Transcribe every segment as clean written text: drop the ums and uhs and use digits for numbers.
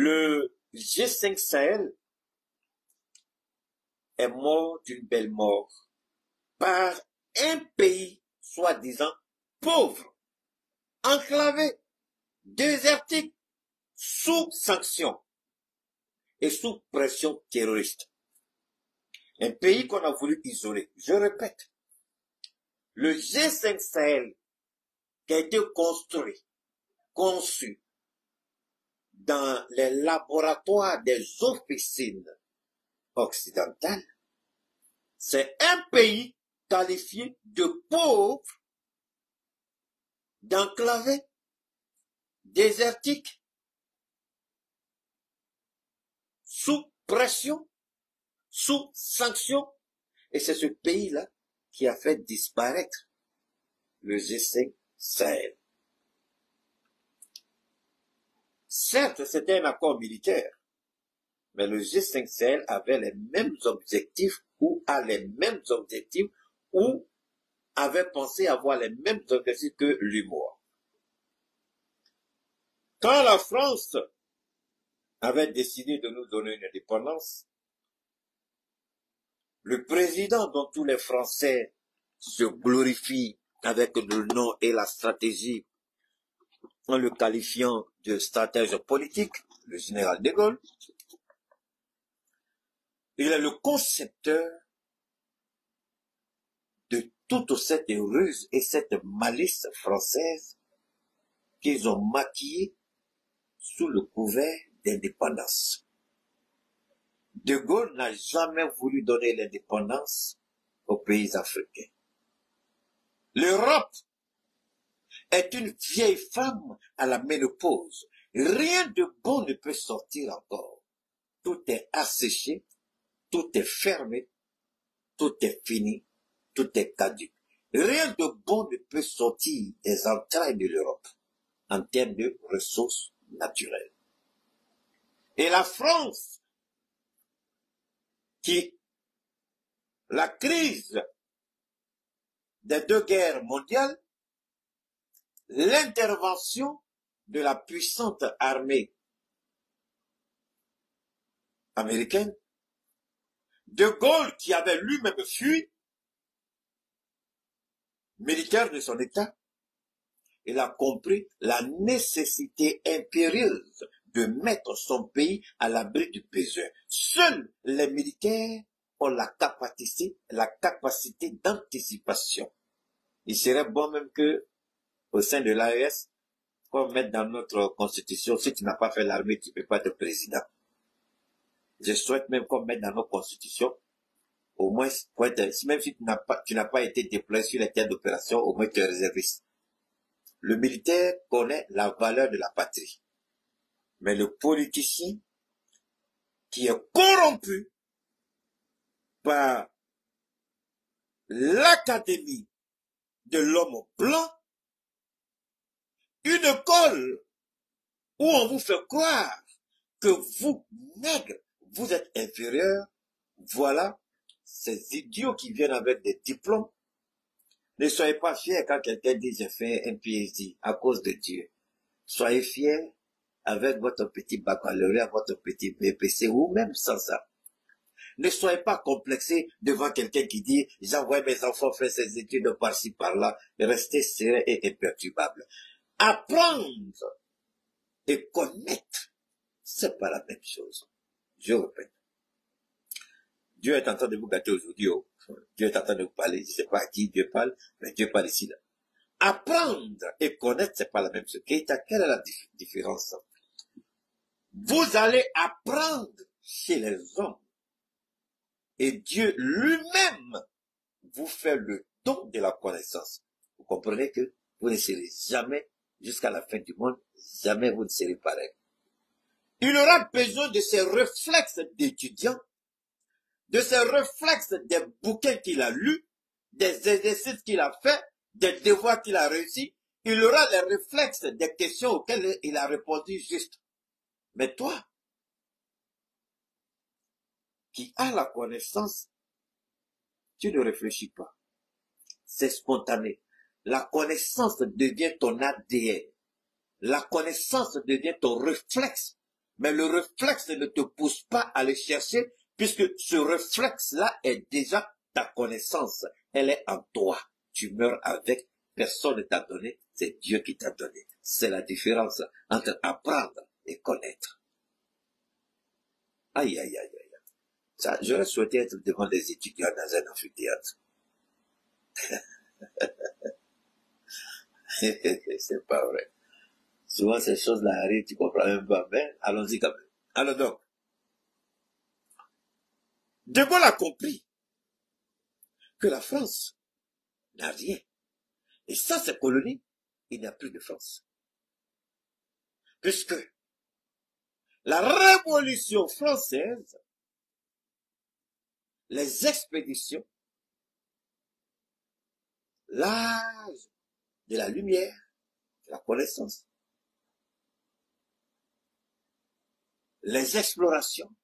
Le G5 Sahel est mort d'une belle mort par un pays soi-disant pauvre, enclavé, désertique, sous sanction et sous pression terroriste. Un pays qu'on a voulu isoler. Je répète, le G5 Sahel qui a été construit, conçu dans les laboratoires des officines occidentales, c'est un pays qualifié de pauvre, d'enclavé, désertique, sous pression, sous sanction, et c'est ce pays-là qui a fait disparaître le G5 Sahel. Certes, c'était un accord militaire, mais le G5 Sahel avait les mêmes objectifs ou a les mêmes objectifs ou avait pensé avoir les mêmes objectifs que l'UMOA. Quand la France avait décidé de nous donner une indépendance, le président dont tous les Français se glorifient avec le nom et la stratégie en le qualifiant de stratège politique, le général de Gaulle, il est le concepteur de toute cette ruse et cette malice française qu'ils ont maquillée sous le couvert d'indépendance. De Gaulle n'a jamais voulu donner l'indépendance aux pays africains. L'Europe est une vieille femme à la ménopause. Rien de bon ne peut sortir encore. Tout est asséché, tout est fermé, tout est fini, tout est caduc. Rien de bon ne peut sortir des entrailles de l'Europe en termes de ressources naturelles. Et la France, la crise des deux guerres mondiales, l'intervention de la puissante armée américaine, de Gaulle qui avait lui-même fui, militaire de son État, il a compris la nécessité impérieuse de mettre son pays à l'abri du besoin. Seuls les militaires ont la capacité d'anticipation. Il serait bon même que, au sein de l'AES, qu'on mette dans notre constitution, si tu n'as pas fait l'armée, tu ne peux pas être président. Je souhaite même qu'on mette dans notre constitution, au moins, même si tu n'as pas été déployé sur les terres d'opération, au moins tu es réserviste. Le militaire connaît la valeur de la patrie. Mais le politicien qui est corrompu par l'académie de l'homme blanc, une école où on vous fait croire que vous, nègres, vous êtes inférieurs, voilà, ces idiots qui viennent avec des diplômes. Ne soyez pas fiers quand quelqu'un dit j'ai fait un PhD à cause de Dieu. Soyez fiers avec votre petit baccalauréat, votre petit BPC ou même sans ça. Ne soyez pas complexés devant quelqu'un qui dit j'envoie mes enfants faire ces études par-ci par-là. Restez serein et imperturbable. Apprendre et connaître, c'est pas la même chose. Je répète. Dieu est en train de vous gâter aujourd'hui. Oh. Dieu est en train de vous parler. Je ne sais pas à qui Dieu parle, mais Dieu parle ici. Là. Apprendre et connaître, c'est pas la même chose. Quelle est la différence? Vous allez apprendre chez les hommes. Et Dieu lui-même vous fait le don de la connaissance. Vous comprenez que vous ne serez jamais, jusqu'à la fin du monde, jamais vous ne serez pareil. Il aura besoin de ces réflexes d'étudiant, de ces réflexes des bouquins qu'il a lus, des exercices qu'il a fait, des devoirs qu'il a réussi. Il aura les réflexes des questions auxquelles il a répondu juste. Mais toi, qui as la connaissance, tu ne réfléchis pas. C'est spontané. La connaissance devient ton ADN. La connaissance devient ton réflexe. Mais le réflexe ne te pousse pas à le chercher, puisque ce réflexe-là est déjà ta connaissance. Elle est en toi. Tu meurs avec, personne ne t'a donné, c'est Dieu qui t'a donné. C'est la différence entre apprendre et connaître. Aïe, aïe, aïe, aïe. Ça, j'aurais souhaité être devant des étudiants dans un amphithéâtre. C'est pas vrai. Souvent, ces choses-là arrivent, tu comprends même pas, mais allons-y quand même. Alors donc, De Gaulle a compris que la France n'a rien. Et sans ces colonies, il n'y a plus de France. Puisque la Révolution française, les expéditions, l'âge de la lumière, de la connaissance, les explorations,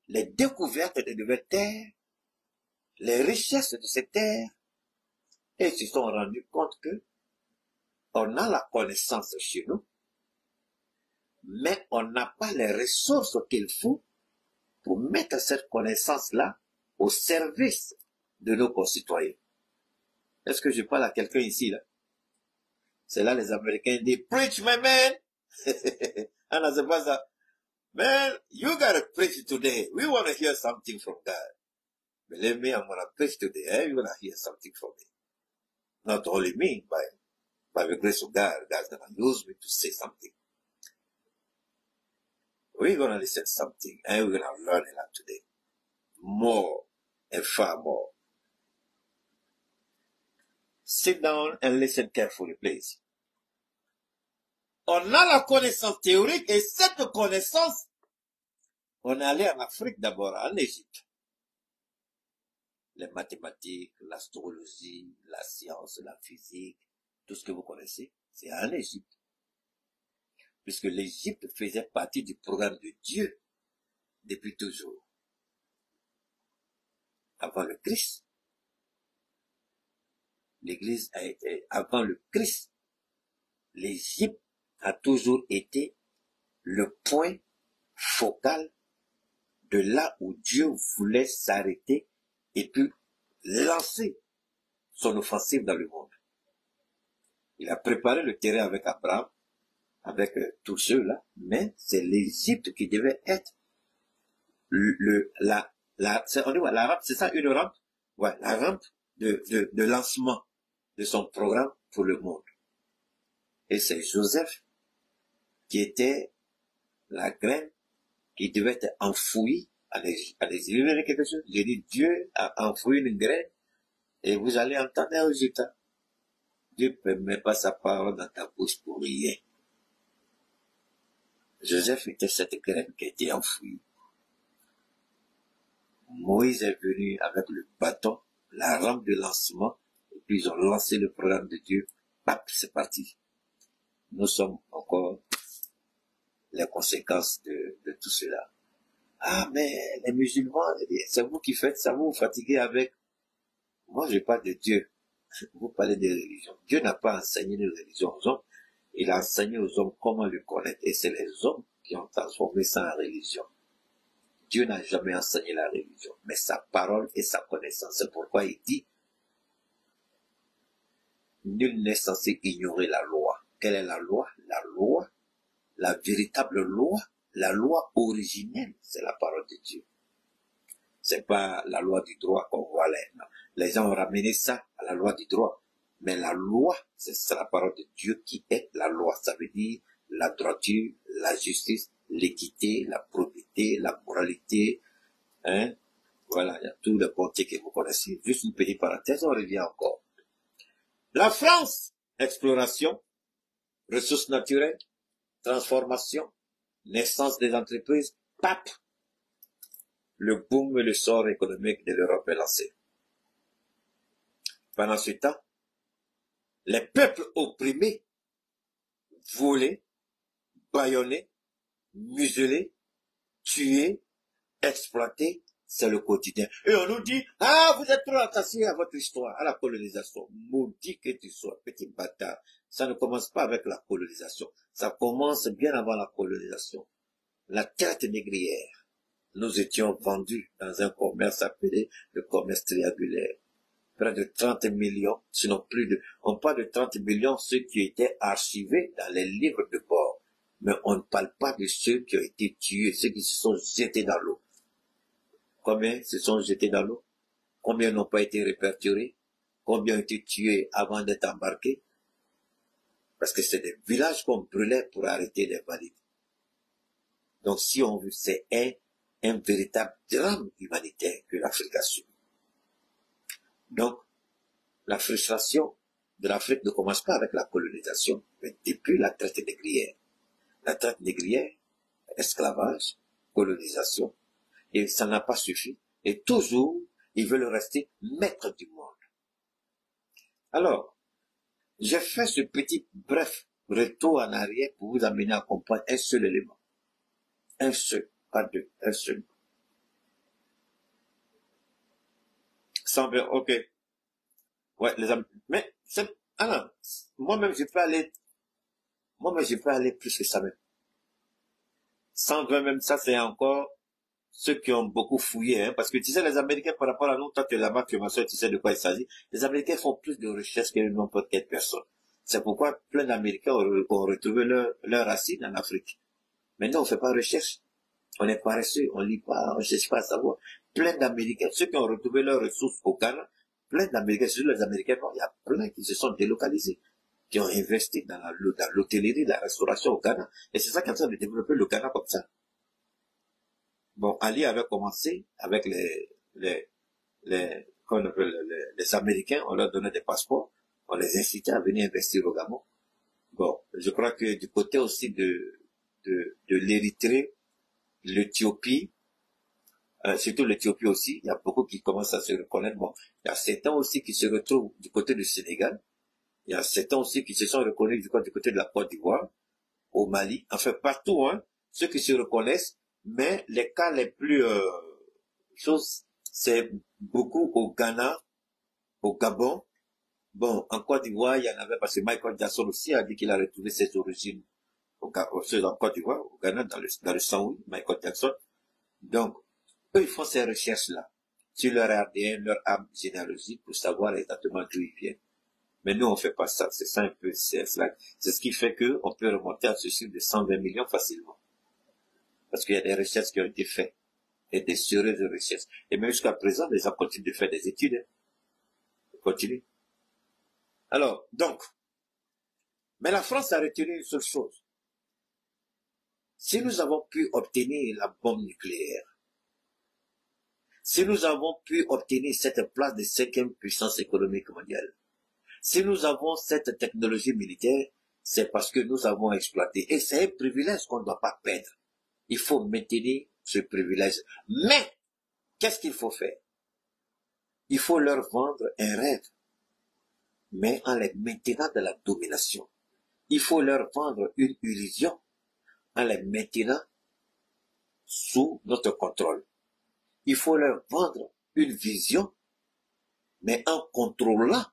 les découvertes de nouvelles terres, les richesses de ces terres, et ils se sont rendus compte que on a la connaissance chez nous, mais on n'a pas les ressources qu'il faut pour mettre cette connaissance-là au service de nos concitoyens. Est-ce que je parle à quelqu'un ici, là? C'est là les Américains disent, preach, my man! Ah non, c'est pas ça. Man, you gotta preach today. We want to hear something from God. Believe me, I'm gonna preach today. Eh? You're gonna hear something from me. Not only me, by the grace of God, God's gonna use me to say something. We're gonna listen to something, and we're gonna learn a lot today. More and far more. Sit down and listen carefully, please. On a la connaissance théorique, et cette connaissance, on est allé en Afrique d'abord, en Égypte. Les mathématiques, l'astrologie, la science, la physique, tout ce que vous connaissez, c'est en Égypte. Puisque l'Égypte faisait partie du programme de Dieu depuis toujours. Avant le Christ, l'Église a été, avant le Christ, l'Égypte a toujours été le point focal de là où Dieu voulait s'arrêter et puis lancer son offensive dans le monde. Il a préparé le terrain avec Abraham, avec tous ceux-là, mais c'est l'Égypte qui devait être la rampe, c'est ça, une rampe? Ouais, la rampe de lancement de son programme pour le monde. Et c'est Joseph qui était la graine qui devait être enfouie en Égypte. Vous verrez quelque chose? J'ai dit, Dieu a enfoui une graine et vous allez entendre un résultat. Dieu ne met pas sa parole dans ta bouche pour rien. Joseph était cette graine qui a été enfouie. Moïse est venu avec le bâton, la rampe de lancement, et puis ils ont lancé le programme de Dieu. Pap, c'est parti. Nous sommes encore les conséquences de tout cela. Ah, mais les musulmans, c'est vous qui faites ça, vous vous fatiguez avec. Moi, je parle de Dieu. Vous parlez de religion. Dieu n'a pas enseigné les religions aux hommes. Il a enseigné aux hommes comment le connaître. Et c'est les hommes qui ont transformé ça en religion. Dieu n'a jamais enseigné la religion, mais sa parole et sa connaissance. C'est pourquoi il dit, nul n'est censé ignorer la loi. Quelle est la loi? La loi, la véritable loi, la loi originelle, c'est la parole de Dieu. C'est pas la loi du droit qu'on voit là. Non. Les gens ont ramené ça à la loi du droit. Mais la loi, c'est la parole de Dieu qui est la loi. Ça veut dire la droiture, la justice, l'équité, la probité, la moralité. Hein? Voilà, il y a tout le contexte que vous connaissez. Juste une petite parenthèse, on revient encore. La France, exploration, ressources naturelles, transformation, naissance des entreprises, pape. Le boom et le sort économique de l'Europe est lancé. Pendant ce temps, les peuples opprimés, volés, bâillonnés, muselés, tués, exploités, c'est le quotidien. Et on nous dit, ah, vous êtes trop attaché à votre histoire, à la colonisation. Maudit que tu sois, petit bâtard. Ça ne commence pas avec la colonisation. Ça commence bien avant la colonisation. la traite négrière. Nous étions vendus dans un commerce appelé le commerce triangulaire. Près de 30 millions, sinon plus de, on parle de 30 millions, ceux qui étaient archivés dans les livres de bord. Mais on ne parle pas de ceux qui ont été tués, ceux qui se sont jetés dans l'eau. Combien se sont jetés dans l'eau? Combien n'ont pas été répertoriés? Combien ont été tués avant d'être embarqués? Parce que c'est des villages qu'on brûlait pour arrêter les valides. Donc si on veut, c'est un véritable drame humanitaire que l'Afrique a subi. Donc, la frustration de l'Afrique ne commence pas avec la colonisation, mais depuis la traite négrière. La traite négrière, esclavage, colonisation, et ça n'a pas suffi. Et toujours, ils veulent rester maîtres du monde. Alors, j'ai fait ce petit bref retour en arrière pour vous amener à comprendre un seul élément. Un seul, pas deux, un seul. 120, ok. Ouais, les amis. Mais, alors, moi-même, je peux aller plus que ça même. 120 même, ça, c'est encore ceux qui ont beaucoup fouillé, hein, parce que tu sais, les Américains, par rapport à nous, toi, tu es là-bas, tu es ma soeur, tu sais de quoi il s'agit. Les Américains font plus de recherches que n'importe quelle personne. C'est pourquoi plein d'Américains ont retrouvé leur racine en Afrique. Maintenant, on fait pas de recherche. On est paresseux, on lit pas, on cherche pas à savoir. Plein d'Américains, ceux qui ont retrouvé leurs ressources au Ghana, plein d'Américains, surtout les Américains, il y a plein qui se sont délocalisés, qui ont investi dans l'hôtellerie, la restauration au Ghana. Et c'est ça qui est en train de développer le Ghana comme ça. Bon, Ali avait commencé avec les Américains, on leur donnait des passeports, on les incitait à venir investir au Gabon. Bon, je crois que du côté aussi de l'Érythrée, l'Éthiopie, surtout l'Éthiopie aussi, il y a beaucoup qui commencent à se reconnaître. Bon, il y a certains aussi qui se retrouvent du côté du Sénégal, il y a certains aussi qui se sont reconnus du côté de la Côte d'Ivoire, au Mali, enfin partout, hein, ceux qui se reconnaissent, mais les cas les plus c'est beaucoup au Ghana, au Gabon. Bon, en Côte d'Ivoire, il y en avait parce que Michael Jackson aussi a dit qu'il a retrouvé ses origines en Côte d'Ivoire, au Ghana, dans le sang, Michael Jackson. Donc, eux, ils font ces recherches-là sur leur ADN, leur âme généalogique pour savoir exactement d'où ils viennent. Mais nous, on fait pas ça. C'est ça un peu, c'est ce qui fait que on peut remonter à ce chiffre de 120 millions facilement. Parce qu'il y a des recherches qui ont été faites. Et des sérieuses recherches. Et même jusqu'à présent, les gens continuent de faire des études. Hein. Ils continuent. Alors, donc, mais la France a retenu une seule chose. Si nous avons pu obtenir la bombe nucléaire, si nous avons pu obtenir cette place de 5e puissance économique mondiale, si nous avons cette technologie militaire, c'est parce que nous avons exploité. Et c'est un privilège qu'on ne doit pas perdre. Il faut maintenir ce privilège. Mais, qu'est-ce qu'il faut faire? Il faut leur vendre un rêve, mais en les maintenant dans la domination. Il faut leur vendre une illusion, en les maintenant sous notre contrôle. Il faut leur vendre une vision, mais en contrôlant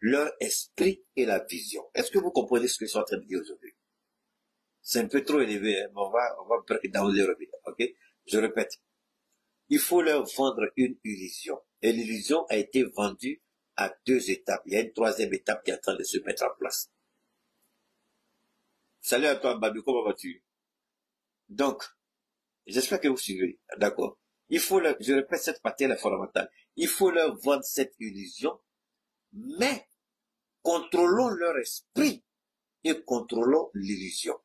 leur esprit et la vision. Est-ce que vous comprenez ce que je suis en train de dire aujourd'hui? C'est un peu trop élevé, hein, mais on va break down les revenus, ok? Je répète. Il faut leur vendre une illusion. Et l'illusion a été vendue à 2 étapes. Il y a une 3e étape qui est en train de se mettre en place. Salut à toi, Babou, comment vas-tu? Donc, j'espère que vous suivez, d'accord? Il faut leur, je répète, cette partie-là est fondamentale. Il faut leur vendre cette illusion, mais contrôlons leur esprit et contrôlons l'illusion.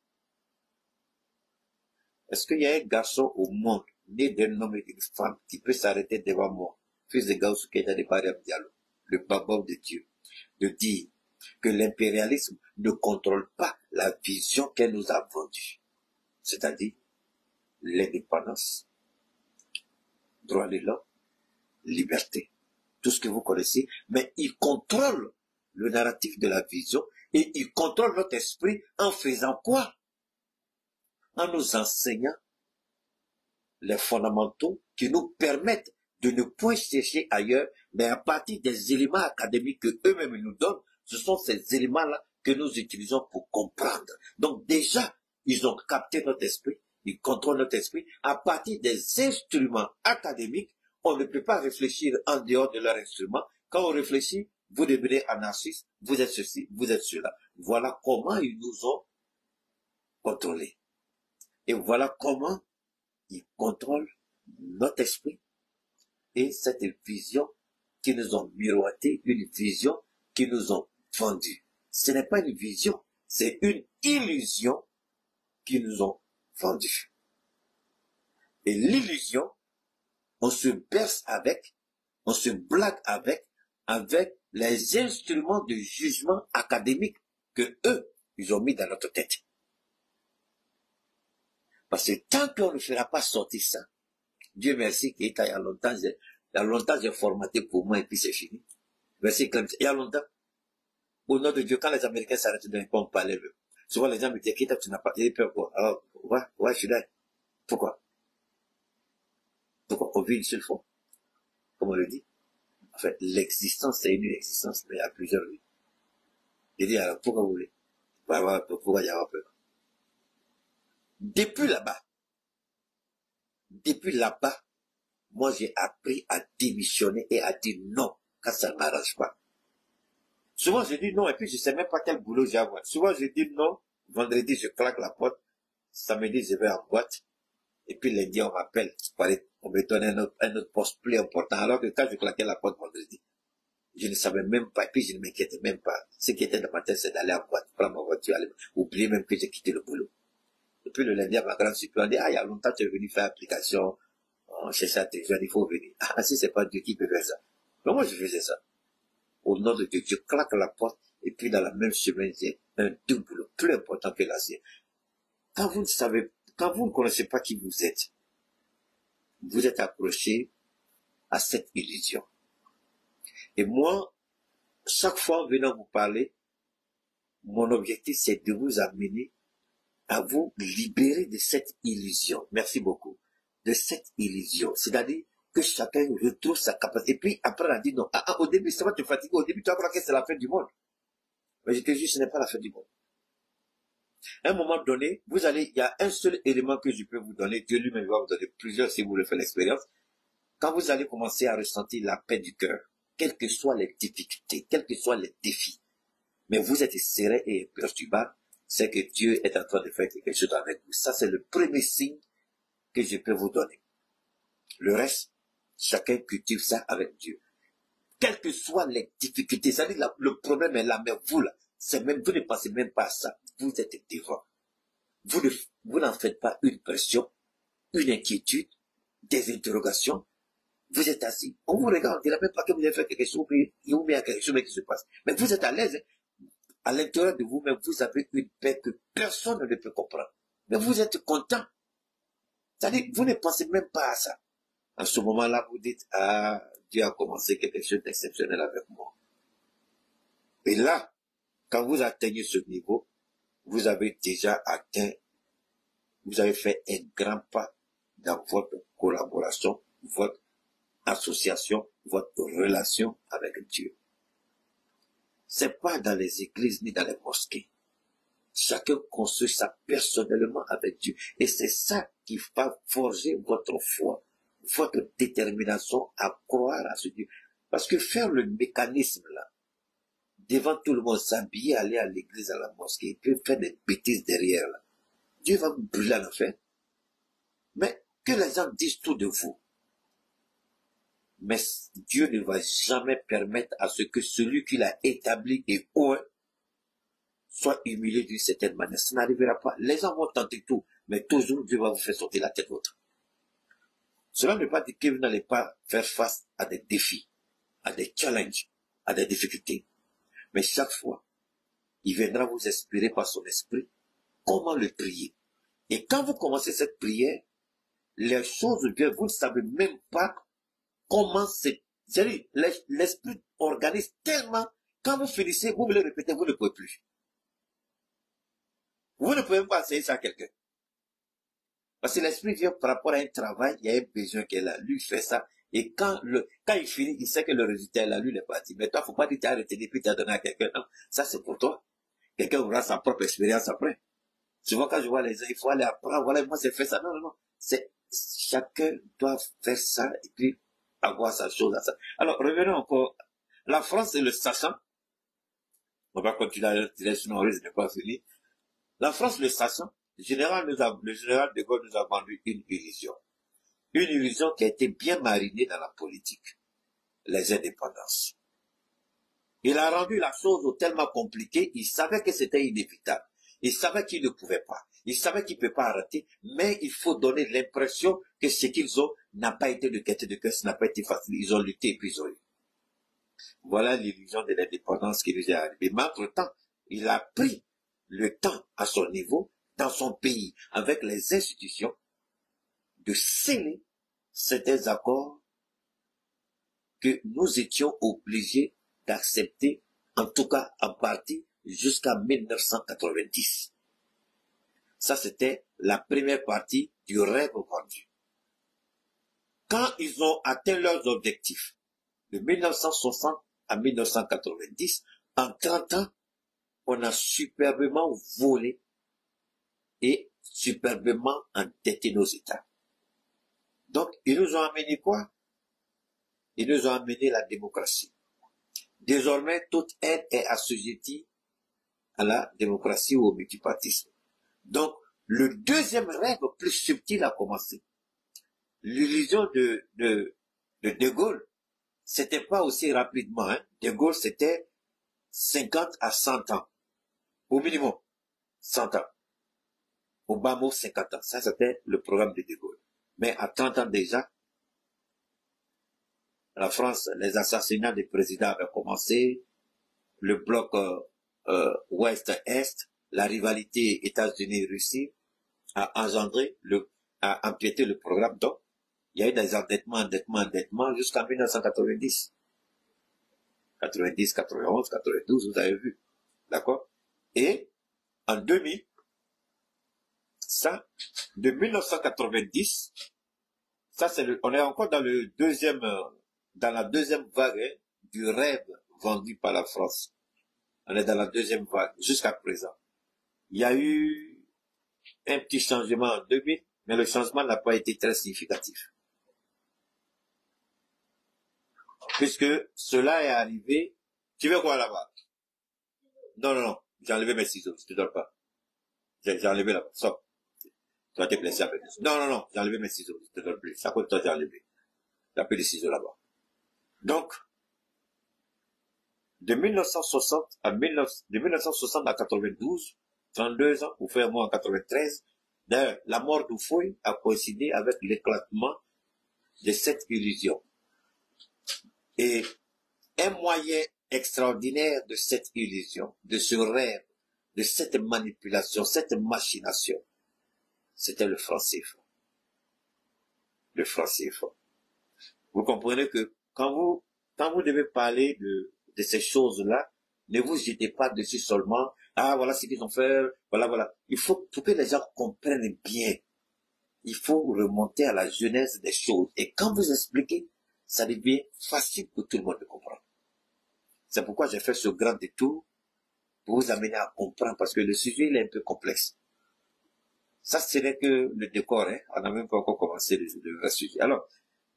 Est-ce qu'il y a un garçon au monde, né d'un homme et d'une femme, qui peut s'arrêter devant moi, fils de Gauss Keita de Mariam Diallo, le babou de Dieu, de dire que l'impérialisme ne contrôle pas la vision qu'elle nous a vendue, c'est-à-dire l'indépendance, droit de l'homme, liberté, tout ce que vous connaissez, mais il contrôle le narratif de la vision et il contrôle notre esprit en faisant quoi? En nous enseignant les fondamentaux qui nous permettent de ne point chercher ailleurs, mais à partir des éléments académiques que eux-mêmes nous donnent, ce sont ces éléments-là que nous utilisons pour comprendre. Donc déjà, ils ont capté notre esprit, il contrôle notre esprit. À partir des instruments académiques, on ne peut pas réfléchir en dehors de leur instrument. Quand on réfléchit, vous devenez anarchiste, vous êtes ceci, vous êtes cela. Voilà comment ils nous ont contrôlés. Et voilà comment ils contrôlent notre esprit. Et cette vision qui nous ont miroité, une vision qui nous ont vendu. Ce n'est pas une vision, c'est une illusion qui nous ont vendu. Et l'illusion, on se berce avec, on se blague avec les instruments de jugement académique que eux, ils ont mis dans notre tête. Parce que tant qu'on ne fera pas sortir ça, Dieu merci qu'il y a longtemps j'ai formaté pour moi et puis c'est fini. Merci Clem, il y a longtemps. Au nom de Dieu, quand les Américains s'arrêtent de ne pas me parler, souvent les gens me disent, Kita, tu n'as pas peur quoi? Alors, ouais, je suis là. Pourquoi? Pourquoi? On vit une seule fois. Comme on le dit. En fait, l'existence, c'est une existence, mais il y a plusieurs vies. Il dit, alors, pourquoi vous voulez? Pourquoi y avoir peur? Depuis là-bas, moi j'ai appris à démissionner et à dire non quand ça ne m'arrange pas. Souvent je dis non et puis je ne sais même pas quel boulot j'ai à avoir. Souvent je dis non, vendredi je claque la porte, samedi je vais en boîte, et puis lundi on m'appelle, on me donne un autre poste plus important, alors que quand je claquais la porte vendredi, je ne savais même pas, et puis je ne m'inquiétais même pas. Ce qui était dans ma tête c'est d'aller en boîte, prendre ma voiture, oublier même que j'ai quitté le boulot. Et puis le lundi, à ma grande surprise, on dit, il y a longtemps tu es venu faire application, on cherche à te dire, il faut venir. Ah, si c'est pas Dieu qui peut faire ça. Mais moi, je faisais ça. Au nom de Dieu, je claque la porte, et puis dans la même semaine, j'ai un double boulot, plus important que la sienne. Quand vous ne connaissez pas qui vous êtes accroché à cette illusion. Et moi, chaque fois en venant vous parler, mon objectif, c'est de vous amener à vous libérer de cette illusion. Merci beaucoup. De cette illusion. C'est-à-dire que chacun retrouve sa capacité. Et puis après, on a dit non. Au début, ça va te fatiguer. Au début, tu vas croire que c'est la fin du monde. Mais je te dis, ce n'est pas la fin du monde. À un moment donné, il y a un seul élément que je peux vous donner. Dieu lui-même va vous donner plusieurs si vous voulez faire l'expérience. Quand vous allez commencer à ressentir la paix du cœur, quelles que soient les difficultés, quels que soient les défis, mais vous êtes serré et imperturbable, c'est que Dieu est en train de faire quelque chose avec vous. Ça, c'est le premier signe que je peux vous donner. Le reste, chacun cultive ça avec Dieu. Quelles que soient les difficultés, ça veut dire le problème est là, mais vous, là, vous ne pensez même pas à ça. Vous êtes devant. Vous n'en faites pas une pression, une inquiétude, des interrogations. Vous êtes assis. On vous regarde, il n'y a même pas que vous avez fait quelque chose, il y a quelque chose qui se passe. Mais vous êtes à l'aise. À l'intérieur de vous-même, vous avez une paix que personne ne peut comprendre. Mais vous êtes content. C'est-à-dire, vous ne pensez même pas à ça. En ce moment-là, vous dites, ah, Dieu a commencé quelque chose d'exceptionnel avec moi. Et là, quand vous atteignez ce niveau, vous avez déjà atteint, vous avez fait un grand pas dans votre collaboration, votre association, votre relation avec Dieu. C'est pas dans les églises ni dans les mosquées. Chacun construit ça personnellement avec Dieu. Et c'est ça qui va forger votre foi, votre détermination à croire à ce Dieu. Parce que faire le mécanisme là, devant tout le monde, s'habiller, aller à l'église, à la mosquée, et puis faire des bêtises derrière là, Dieu va vous brûler à l'enfer. Mais que les gens disent tout de vous. Mais Dieu ne va jamais permettre à ce que celui qui l'a établi et oint soit humilié d'une certaine manière. Ça n'arrivera pas. Les gens vont tenter tout, mais toujours Dieu va vous faire sortir la tête haute. Cela ne veut pas dire que vous n'allez pas faire face à des défis, à des challenges, à des difficultés. Mais chaque fois, il viendra vous inspirer par son esprit comment le prier. Et quand vous commencez cette prière, les choses viennent, vous ne savez même pas comment c'est. L'esprit organise tellement, quand vous finissez, vous me le répétez, vous ne pouvez plus. Vous ne pouvez même pas enseigner ça à quelqu'un. Parce que l'esprit vient par rapport à un travail, il y a un besoin qu'elle a. Lui fait ça. Et quand il finit, il sait que le résultat est là, lui il est parti. Mais toi, il ne faut pas dire que tu as arrêté puis tu as donné à quelqu'un. Non, ça c'est pour toi. Quelqu'un aura sa propre expérience après. Souvent, quand je vois les gens, il faut aller apprendre, voilà, moi, c'est fait ça. Non, non, non. C'est, chacun doit faire ça et puis avoir sa chose à ça. Alors, revenons encore. La France est le sachant. On va continuer à dire, sinon on risque de pas finir. La France le sachant. Le général de Gaulle nous a vendu une illusion. Une illusion qui a été bien marinée dans la politique. Les indépendances. Il a rendu la chose tellement compliquée, il savait que c'était inévitable. Il savait qu'il ne pouvait pas. Il savait qu'il ne peut pas arrêter, mais il faut donner l'impression que ce qu'ils ont n'a pas été de gaieté de cœur, ça n'a pas été facile. Ils ont lutté et puis ils ont eu. Voilà l'illusion de l'indépendance qui nous est arrivée. Mais entre-temps, il a pris le temps à son niveau, dans son pays, avec les institutions, de sceller certains accords que nous étions obligés d'accepter, en tout cas en partie, jusqu'à 1990. Ça, c'était la première partie du rêve vendu. Quand ils ont atteint leurs objectifs, de 1960 à 1990, en 30 ans, on a superbement volé et superbement endetté nos États. Donc, ils nous ont amené quoi? Ils nous ont amené la démocratie. Désormais, toute aide est assujettie à la démocratie ou au multipartisme. Donc, le deuxième rêve plus subtil a commencé. L'illusion de Gaulle, c'était pas aussi rapidement. Hein. De Gaulle, c'était 50 à 100 ans. Au minimum, 100 ans. Au bas mot, 50 ans. Ça, c'était le programme de Gaulle. Mais à 30 ans déjà, la France, les assassinats des présidents avaient commencé, le bloc Ouest-Est, la rivalité États-Unis-Russie a engendré, a empiété le programme. Donc, il y a eu des endettements jusqu'en 1990. 90, 91, 92, vous avez vu. D'accord? Et en 2000, ça, de 1990, ça c'est on est encore dans le deuxième, dans la deuxième vague hein, du rêve vendu par la France. On est dans la deuxième vague jusqu'à présent. Il y a eu un petit changement en 2000, mais le changement n'a pas été très significatif. Puisque cela est arrivé. Tu veux quoi là-bas? Non, non, non. J'ai enlevé mes ciseaux. Je te donne pas. J'ai enlevé là-bas. Stop. Tu vas te blesser avec les ciseaux. Non, non, non. J'ai enlevé mes ciseaux. Je te donne plus. Ça compte toi, j'ai enlevé. J'ai appelé les ciseaux là-bas. Donc, de 1960 à 92, 32 ans, ou fait moi en 93, d'ailleurs, la mort d'Houphouët a coïncidé avec l'éclatement de cette illusion. Et un moyen extraordinaire de cette illusion, de ce rêve, de cette manipulation, cette machination, c'était le franc CFA. Le franc CFA. Vous comprenez que quand vous devez parler de ces choses-là, ne vous jetez pas dessus seulement, ah voilà ce qu'ils ont fait, voilà, voilà. Il faut que les gens comprennent bien. Il faut remonter à la genèse des choses. Et quand vous expliquez, ça devient facile pour tout le monde de comprendre. C'est pourquoi j'ai fait ce grand détour pour vous amener à comprendre, parce que le sujet il est un peu complexe. Ça, ce n'est que le décor, hein. On n'a même pas encore commencé le vrai sujet. Alors,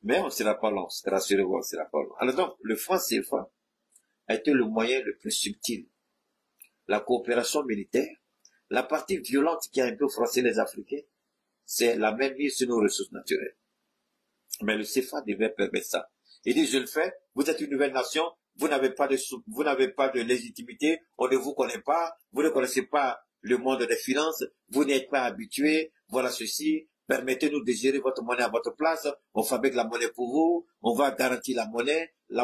mais on ne sera pas long, rassurez-vous, on ne sera pas long. Alors donc, le franc CFA a été le moyen le plus subtil. La coopération militaire, la partie violente qui a un peu froissé les Africains, c'est la même mise sur nos ressources naturelles. Mais le CFA devait permettre ça. Il dit, je le fais, vous êtes une nouvelle nation, vous n'avez pas de légitimité, on ne vous connaît pas, vous ne connaissez pas le monde des finances, vous n'êtes pas habitué, voilà ceci, permettez-nous de gérer votre monnaie à votre place, on fabrique la monnaie pour vous, on va garantir la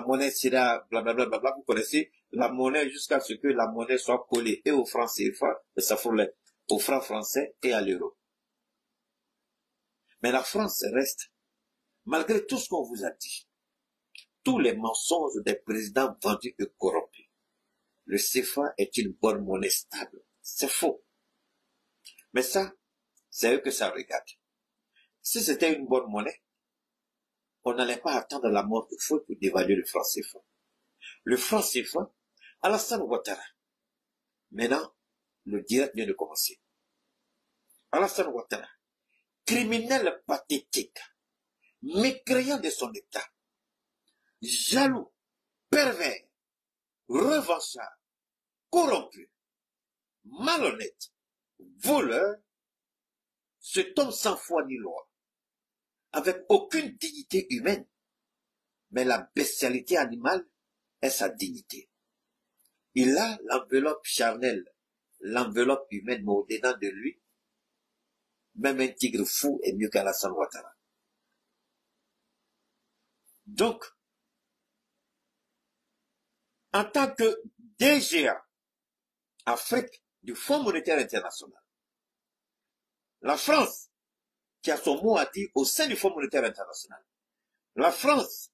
monnaie sera blablabla, bla, bla, vous connaissez, la monnaie jusqu'à ce que la monnaie soit collée et au franc CFA, au franc français et à l'euro. Mais la France reste, malgré tout ce qu'on vous a dit, tous les mensonges des présidents vendus et corrompus, le CFA est une bonne monnaie stable. C'est faux. Mais ça, c'est eux que ça regarde. Si c'était une bonne monnaie, on n'allait pas attendre la mort de feu pour dévaluer le franc CFA. Le franc CFA, Alassane Ouattara. Maintenant, le direct vient de commencer. Alassane Ouattara, criminel pathétique, mécréant de son état, jaloux, pervers, revanchard, corrompu, malhonnête, voleur, cet homme sans foi ni loi, avec aucune dignité humaine, mais la bestialité animale est sa dignité. Il a l'enveloppe charnelle, l'enveloppe humaine, mais au-dedans de lui, même un tigre fou est mieux qu'Alassane Ouattara. Donc, en tant que DGA Afrique du Fonds monétaire international, la France, qui a son mot à dire au sein du Fonds monétaire international, la France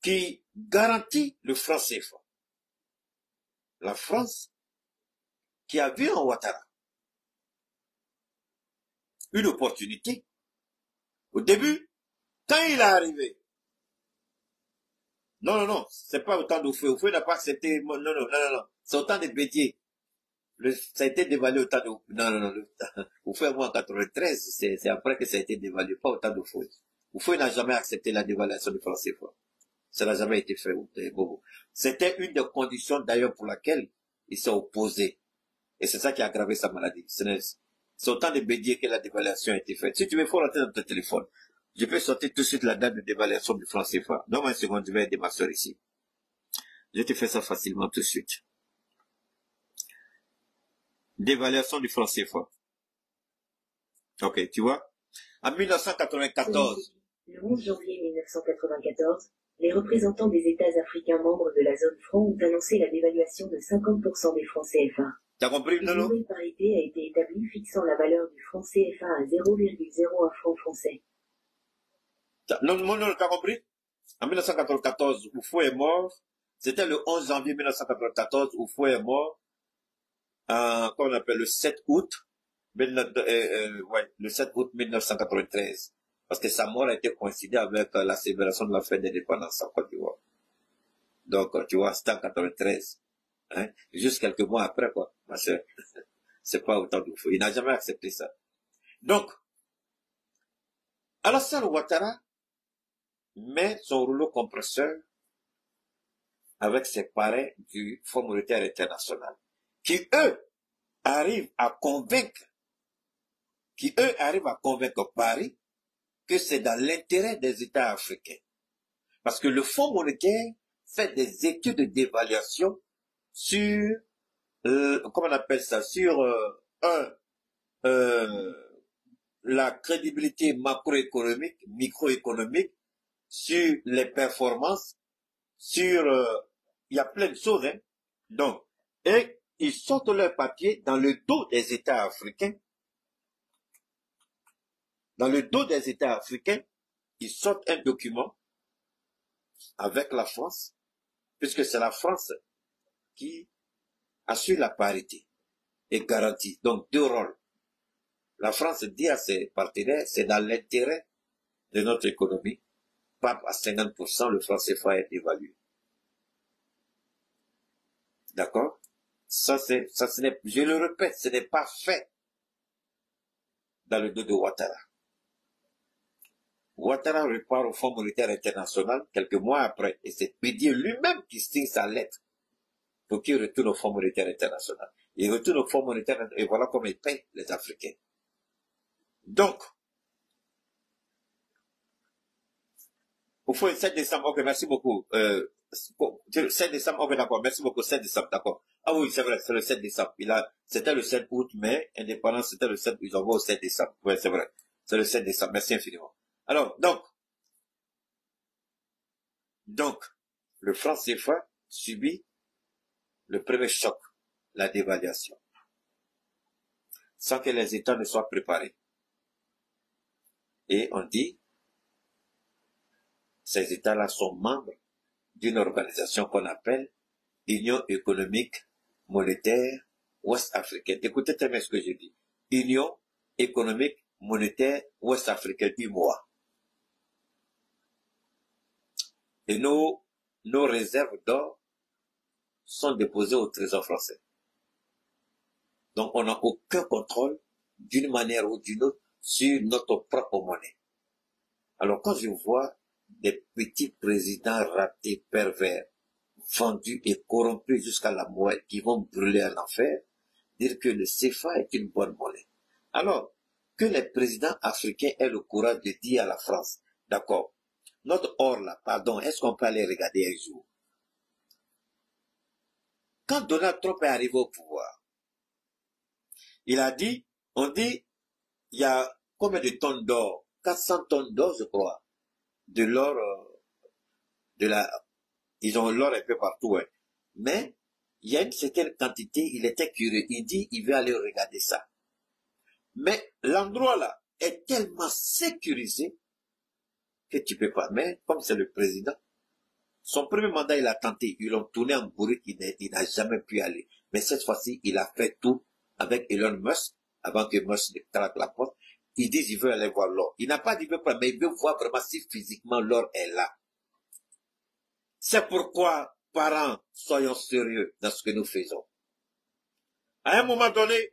qui garantit le franc CFA, la France qui a vu en Ouattara une opportunité. Au début, quand il est arrivé, non, c'est pas autant d'Oufoué. Oufoué n'a pas accepté, non, c'est autant de Bédier. Ça a été dévalué autant de, non, Oufoué moi en 93, c'est après que ça a été dévalué, pas autant d'Oufoué. Oufoué n'a jamais accepté la dévaluation du franc CFA. Ça n'a jamais été fait. C'était une des conditions d'ailleurs pour laquelle il s'est opposé. Et c'est ça qui a aggravé sa maladie. C'est autant de Bédier que la dévaluation a été faite. Si tu veux, il faut rentrer dans ton téléphone. Je peux sortir tout de suite la date de dévaluation du franc CFA. Donne-moi une seconde, je vais aider ma soeur ici. Je te fais ça facilement tout de suite. Dévaluation du franc CFA. Ok, tu vois. En 1994. Le 11 janvier 1994, les représentants des États africains membres de la zone franc ont annoncé la dévaluation de 50% des francs CFA. T'as compris, Une nouvelle parité a été établie fixant la valeur du franc CFA à 0,01 franc français. Non, t'as compris? En 1994, Oufoué est mort. C'était le 11 janvier 1994, Oufoué est mort. Qu'on appelle le 7 août, le 7 août 1993. Parce que sa mort a été coïncidée avec la célébration de la fête d'indépendance en Côte d'Ivoire. Donc, tu vois, c'était en 93. Hein? Juste quelques mois après, quoi, ma soeur. C'est pas autant de fou. Il n'a jamais accepté ça. Donc, Alassane Ouattara met son rouleau compresseur avec ses parrains du Fonds monétaire international, qui eux arrivent à convaincre Paris que c'est dans l'intérêt des États africains. Parce que le Fonds monétaire fait des études d'évaluation sur, comment on appelle ça, sur la crédibilité macroéconomique, microéconomique, sur les performances, sur, il y a plein de choses, hein. Donc, et ils sortent leur papier dans le dos des États africains. Dans le dos des États africains, ils sortent un document avec la France, puisque c'est la France qui assure la parité et garantit. Donc, deux rôles. La France dit à ses partenaires, c'est dans l'intérêt de notre économie, pas à 50%, le franc CFA est évalué. D'accord? ce n'est, je le répète, ce n'est pas fait dans le dos de Ouattara. Ouattara repart au Fonds monétaire international quelques mois après, et c'est Bédier lui-même qui signe sa lettre pour qu'il retourne au Fonds monétaire international. Il retourne au Fonds monétaire, et voilà comment il paye les Africains. Donc, au fond, 7 décembre, ok, merci beaucoup. 7 décembre, ok, d'accord, merci beaucoup, 7 décembre, d'accord. Ah oui, c'est vrai, c'est le 7 décembre. C'était le 7 août, mais indépendance, c'était le 7, ils envoient au 7 décembre. Oui, c'est vrai. C'est le 7 décembre, merci infiniment. Alors, donc, le franc CFA subit le premier choc, la dévaluation, sans que les États ne soient préparés. Et on dit, ces États-là sont membres d'une organisation qu'on appelle Union économique monétaire ouest-africaine. Écoutez très bien ce que je dis. Union économique monétaire ouest-africaine, UMOA. Et nos réserves d'or sont déposées au Trésor français. Donc on n'a aucun contrôle d'une manière ou d'une autre sur notre propre monnaie. Alors quand je vois des petits présidents ratés, pervers, vendus et corrompus jusqu'à la moelle, qui vont brûler en enfer, dire que le CFA est une bonne monnaie. Alors, que les présidents africains aient le courage de dire à la France, d'accord, notre or là, pardon, est-ce qu'on peut aller regarder un jour? Quand Donald Trump est arrivé au pouvoir, il a dit, on dit, il y a combien de tonnes d'or? 400 tonnes d'or, je crois, de l'or, ils ont l'or un peu partout, hein. Mais, il y a une certaine quantité, il était curieux, il dit, il veut aller regarder ça. Mais, l'endroit là est tellement sécurisé que tu peux pas. Mais, comme c'est le président, son premier mandat, il a tenté, ils l'ont tourné en bourrique, il n'a jamais pu aller. Mais cette fois-ci, il a fait tout avec Elon Musk, avant que Musk ne claque la porte. Il dit, il veut aller voir l'or. Il n'a pas dit, mais il veut voir vraiment si physiquement l'or est là. C'est pourquoi, parents, soyons sérieux dans ce que nous faisons. À un moment donné,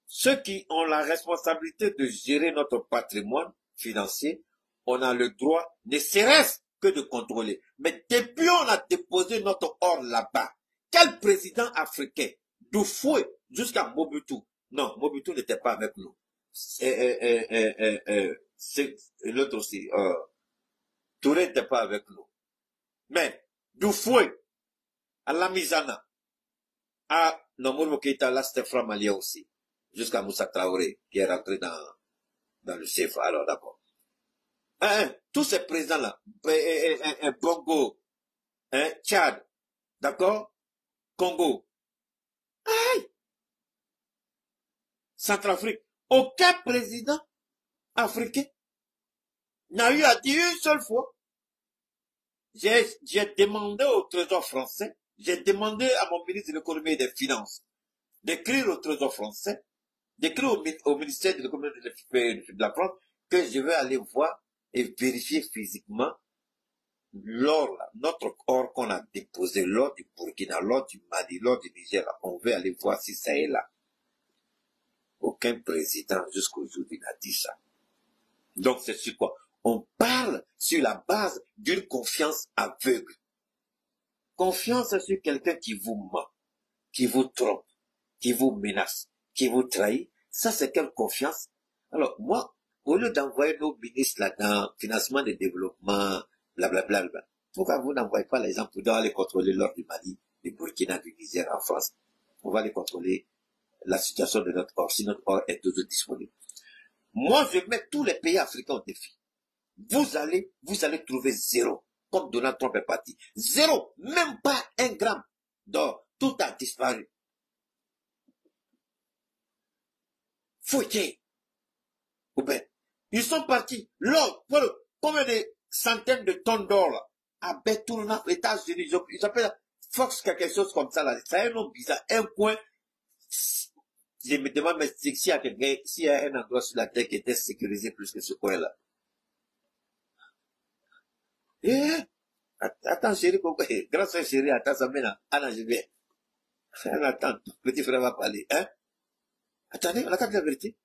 ceux qui ont la responsabilité de gérer notre patrimoine financier, on a le droit, ne serait-ce que de contrôler. Mais depuis on a déposé notre or là-bas, quel président africain, d'Oufoué jusqu'à Mobutu, non, Mobutu n'était pas avec nous. L'autre aussi, Touré n'était pas avec nous. Mais d'Oufoué à Lamizana, à Nomoro Keïta, là c'était franc malien aussi, jusqu'à Moussa Traoré, qui est rentré dans le CFA. Alors d'accord. Tous ces présidents-là, Bongo, Tchad, d'accord, Congo, Centrafrique, aucun président africain n'a eu à dire une seule fois. J'ai demandé au Trésor français, j'ai demandé à mon ministre de l'économie et des finances d'écrire au Trésor français, d'écrire au ministère de l'économie et de la France que je vais aller voir et vérifier physiquement l'or, notre or qu'on a déposé, l'or du Burkina, l'or du Mali, l'or du Niger, on veut aller voir si ça est là. Aucun président jusqu'aujourd'hui n'a dit ça. Donc c'est sur quoi? On parle sur la base d'une confiance aveugle. Confiance sur quelqu'un qui vous ment, qui vous trompe, qui vous menace, qui vous trahit. Ça c'est quelle confiance? Alors moi, au lieu d'envoyer nos ministres là dans financement de développement, blablabla, pourquoi vous n'envoyez pas les gens pour aller contrôler l'or du Mali, du Burkina, du Niger en France? On va aller contrôler la situation de notre or, si notre or est toujours disponible. Moi, je mets tous les pays africains au défi. Vous allez trouver zéro, comme Donald Trump est parti. Zéro, même pas un gramme d'or. Tout a disparu. Fouetté. Ou bien, ils sont partis. L'or, combien de centaines de tonnes d'or là, à Betourna, aux États-Unis, ils appellent Fox quelque chose comme ça là. Ça a un nom bizarre. Un coin. Je me demande s'il y a un endroit sur la terre qui était sécurisé plus que ce coin-là. Attends, chérie, grand frère chérie, attends, ça mène Anna, je viens. Attends, petit frère va parler, hein? Attendez, on a qu'à dire la vérité.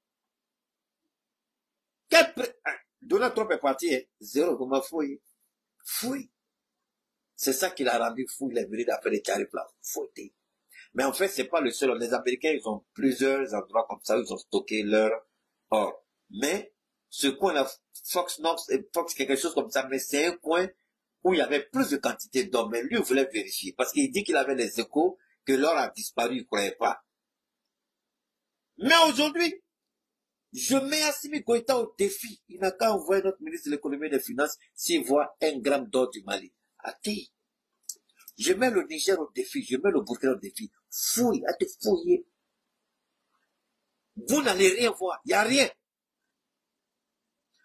Donald Trump est parti, hein? Zéro, comment fouille? Fouille. C'est ça qui l'a rendu fou, il est venu d'après les tarifs là, fouetté. Mais en fait, c'est pas le seul. Les Américains, ils ont plusieurs endroits comme ça où ils ont stocké leur or. Mais, ce coin-là, Fox quelque chose comme ça, mais c'est un coin où il y avait plus de quantité d'or. Mais lui, il voulait vérifier. Parce qu'il dit qu'il avait les échos, que l'or a disparu, il ne croyait pas. Mais aujourd'hui, je mets Assimi Goïta au défi. Il n'a qu'à envoyer notre ministre de l'économie et des finances s'il voit 1 gramme d'or du Mali. À qui? Je mets le Niger au défi, je mets le Burkina au défi. Fouille, à te fouiller. Vous n'allez rien voir, il n'y a rien.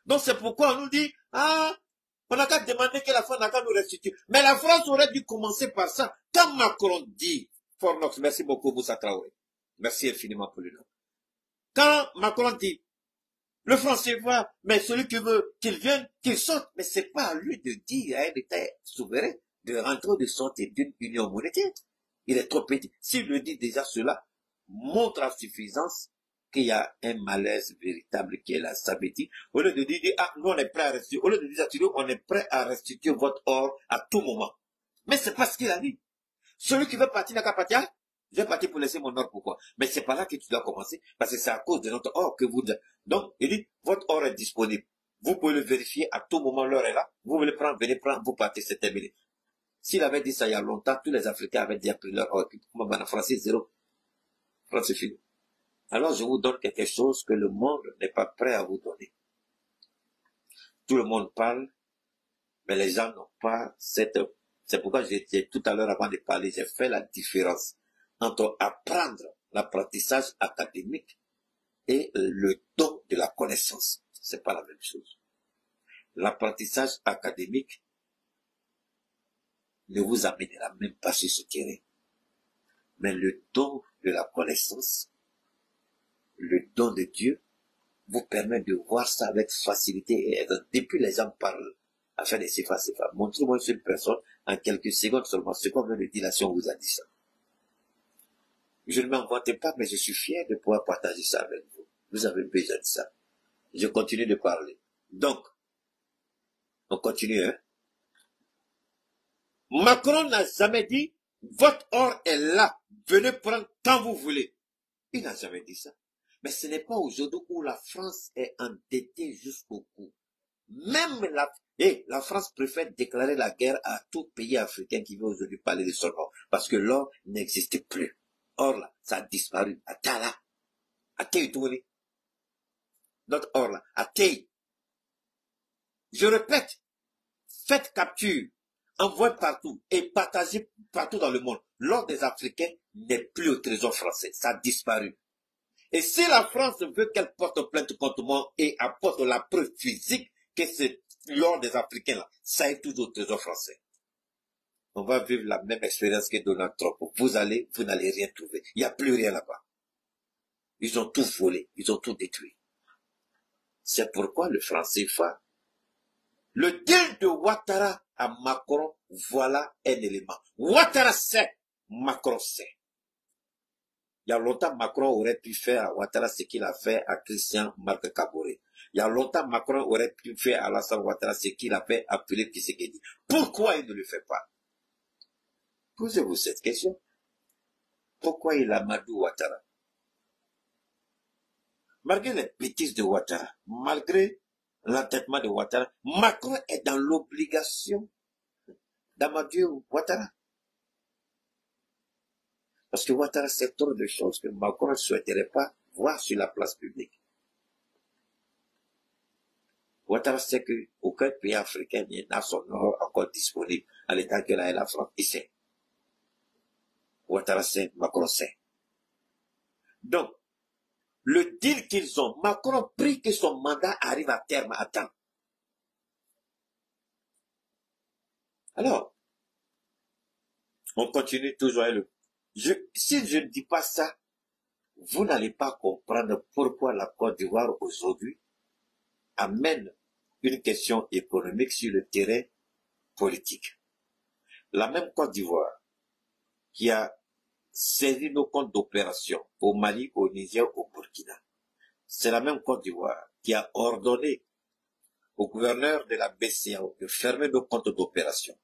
Donc c'est pourquoi on nous dit, on n'a qu'à demander que la France n'a qu'à nous restituer. Mais la France aurait dû commencer par ça. Quand Macron dit, Fornox, merci beaucoup Moussa Traoré. Merci infiniment pour le nom. Quand Macron dit, le français va, mais celui qui veut qu'il vienne, qu'il sorte. Mais c'est pas à lui de dire à un État souverain de rentrer ou de sortir d'une union monétaire. Il est trop petit. S'il le dit déjà cela, montre à suffisance qu'il y a un malaise véritable qui est là. Ça veut dire, au lieu de dire, ah, nous on est prêt à restituer, au lieu de dire, on est prêt à restituer votre or à tout moment. Mais c'est pas ce qu'il a dit. Celui qui veut partir n'a qu'à partir. Je vais partir pour laisser mon or, pourquoi? Mais c'est pas là que tu dois commencer, parce que c'est à cause de notre or que vous... Donc, il dit, votre or est disponible. Vous pouvez le vérifier à tout moment, l'or est là. Vous voulez prendre, venez prendre, vous partez, c'est terminé. S'il avait dit ça il y a longtemps, tous les Africains avaient déjà pris leur or. En français, zéro. France, c'est fini. Alors, je vous donne quelque chose que le monde n'est pas prêt à vous donner. Tout le monde parle, mais les gens n'ont pas cette... C'est pourquoi j'ai tout à l'heure, avant de parler, j'ai fait la différence entre apprendre l'apprentissage académique et le don de la connaissance. C'est pas la même chose. L'apprentissage académique ne vous amènera même pas sur ce terrain. Mais le don de la connaissance, le don de Dieu, vous permet de voir ça avec facilité. Et depuis les gens parlent afin de s'effacer. Montrez-moi une personne en quelques secondes seulement. Ce qu'on vient de dire là, si on vous a dit ça. Je ne m'en vante pas, mais je suis fier de pouvoir partager ça avec vous. Vous avez besoin de ça. Je continue de parler. Donc, on continue, hein. Macron n'a jamais dit, votre or est là, venez prendre quand vous voulez. Il n'a jamais dit ça. Mais ce n'est pas aujourd'hui où la France est endettée jusqu'au cou. Même la France préfère déclarer la guerre à tout pays africain qui veut aujourd'hui parler de son or. Parce que l'or n'existe plus. Or là, ça a disparu. À Tala. À Teitouni. Notre or là. À Tei. Je répète. Faites capture. Envoyez partout. Et partagez partout dans le monde. L'or des Africains n'est plus au trésor français. Ça a disparu. Et si la France veut qu'elle porte plainte contre moi et apporte la preuve physique que c'est l'or des Africains là, ça est toujours au trésor français. On va vivre la même expérience que Donald Trump. Vous n'allez rien trouver. Il n'y a plus rien là-bas. Ils ont tout volé. Ils ont tout détruit. C'est pourquoi le franc CFA, le deal de Ouattara à Macron, voilà un élément. Ouattara sait, Macron sait. Il y a longtemps, Macron aurait pu faire à Ouattara ce qu'il a fait à Christian Marc Kaboré. Il y a longtemps, Macron aurait pu faire à Alassane Ouattara ce qu'il a fait à Philippe Tshisekedi. Pourquoi il ne le fait pas? Posez-vous cette question. Pourquoi il a Amadou Ouattara? Malgré les bêtises de Ouattara, malgré l'entêtement de Ouattara, Macron est dans l'obligation d'Amadou Ouattara. Parce que Ouattara sait trop de choses que Macron ne souhaiterait pas voir sur la place publique. Ouattara sait qu'aucun pays africain n'a son or encore disponible à l'état que là est la France. Il sait. Ouattara sait, Macron sait. Donc, le deal qu'ils ont, Macron prie que son mandat arrive à terme à temps. Alors, on continue toujours à si je ne dis pas ça, vous n'allez pas comprendre pourquoi la Côte d'Ivoire aujourd'hui amène une question économique sur le terrain politique. La même Côte d'Ivoire qui a saisi nos comptes d'opération au Mali, au Niger, au Burkina. C'est la même Côte d'Ivoire qui a ordonné au gouverneur de la BCEAO de fermer nos comptes d'opération.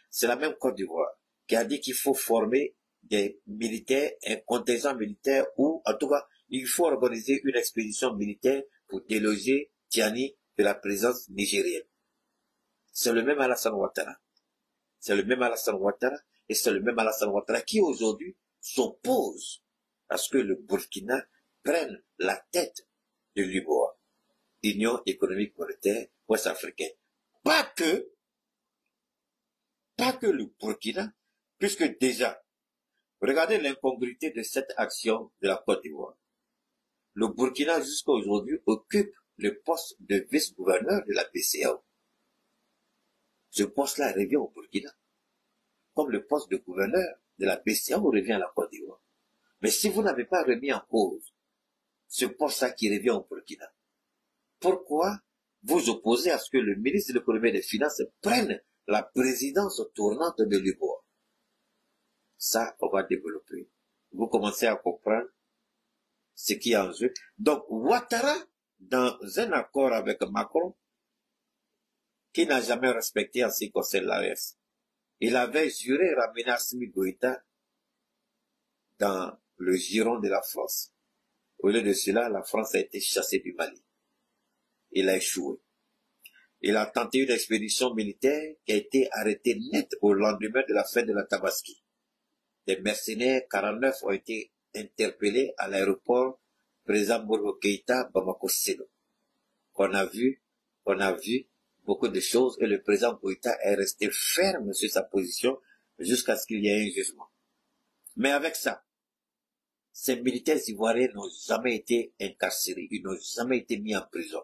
C'est la même Côte d'Ivoire qui a dit qu'il faut former des militaires, un contingent militaire, ou en tout cas, il faut organiser une expédition militaire pour déloger Tiani de la présence nigérienne. C'est le même Alassane Ouattara. C'est le même Alassane Ouattara, et c'est le même Alassane Ouattara qui aujourd'hui s'oppose à ce que le Burkina prenne la tête de l'UBOA, l'Union économique monétaire ouest-africaine. Pas que le Burkina, puisque déjà, regardez l'incongruité de cette action de la Côte d'Ivoire. Le Burkina, jusqu'à aujourd'hui, occupe le poste de vice-gouverneur de la BCEAO. Ce poste-là revient au Burkina. Comme le poste de gouverneur de la BCEAO revient à la Côte d'Ivoire. Mais si vous n'avez pas remis en cause ce poste-là qui revient au Burkina, pourquoi vous opposez à ce que le ministre de l'économie et des finances prenne la présidence tournante de l'UBOA? Ça, on va développer. Vous commencez à comprendre ce qui est en jeu. Donc, Ouattara, dans un accord avec Macron, qui n'a jamais respecté en ce qui concerne l'AES, il avait juré ramener Assimi Goïta dans le giron de la France. Au lieu de cela, la France a été chassée du Mali. Il a échoué. Il a tenté une expédition militaire qui a été arrêtée net au lendemain de la fête de la Tabaski. Des mercenaires 49 ont été interpellés à l'aéroport président Modibo Keïta, Bamako Sélo. On a vu beaucoup de choses et le président Goïta est resté ferme sur sa position jusqu'à ce qu'il y ait un jugement. Mais avec ça, ces militaires ivoiriens n'ont jamais été incarcérés, ils n'ont jamais été mis en prison.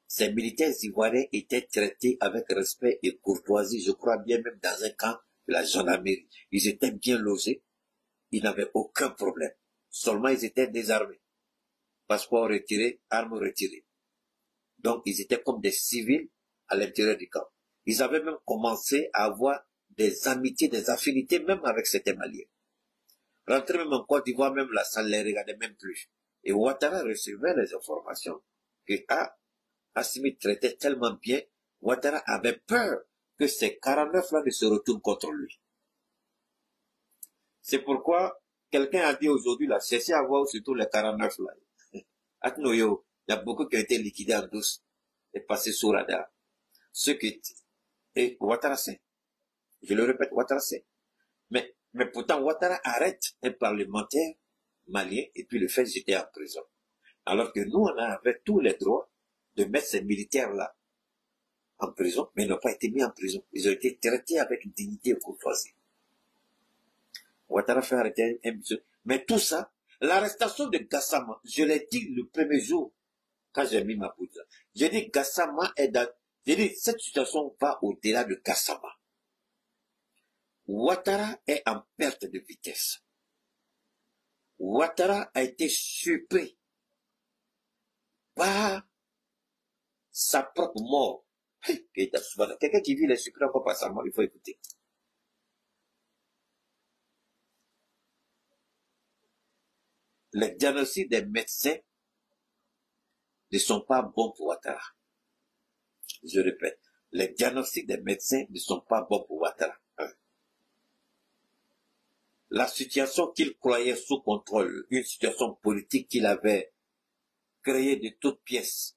Ces militaires ivoiriens étaient traités avec respect et courtoisie, je crois bien même dans un camp de la gendarmerie. Ils étaient bien logés, ils n'avaient aucun problème. Seulement ils étaient désarmés. Passeport retiré, armes retirées. Donc ils étaient comme des civils à l'intérieur du camp. Ils avaient même commencé à avoir des amitiés, des affinités même avec certains Maliens. Rentrer même en Côte d'Ivoire, même là, ça ne les regardait même plus. Et Ouattara recevait les informations que Assimi traitait tellement bien, Ouattara avait peur que ces 49-là ne se retournent contre lui. C'est pourquoi quelqu'un a dit aujourd'hui, là, cessez à voir surtout les 49-là. Atnoyo, il y a beaucoup qui ont été liquidés en douce et passés sous radar. Ceux qui... Et Ouattara sait. Je le répète, Ouattara sait. Mais pourtant, Ouattara arrête un parlementaire malien et puis le fait jeter en prison. Alors que nous, on avait tous les droits de mettre ces militaires-là en prison, mais ils n'ont pas été mis en prison. Ils ont été traités avec dignité et courtoisie. Ouattara fait arrêter un monsieur. Mais tout ça, l'arrestation de Gassama, je l'ai dit le premier jour, quand j'ai mis ma poudre. J'ai dit Gassama est dans... J'ai dit, cette situation va au-delà de Gassama. Ouattara est en perte de vitesse. Ouattara a été surpris par sa propre mort. Quelqu'un qui vit les surpris encore par sa mort, il faut écouter. Les diagnostics des médecins ne sont pas bons pour Ouattara. Je répète, les diagnostics des médecins ne sont pas bons pour Ouattara. La situation qu'il croyait sous contrôle, une situation politique qu'il avait créée de toutes pièces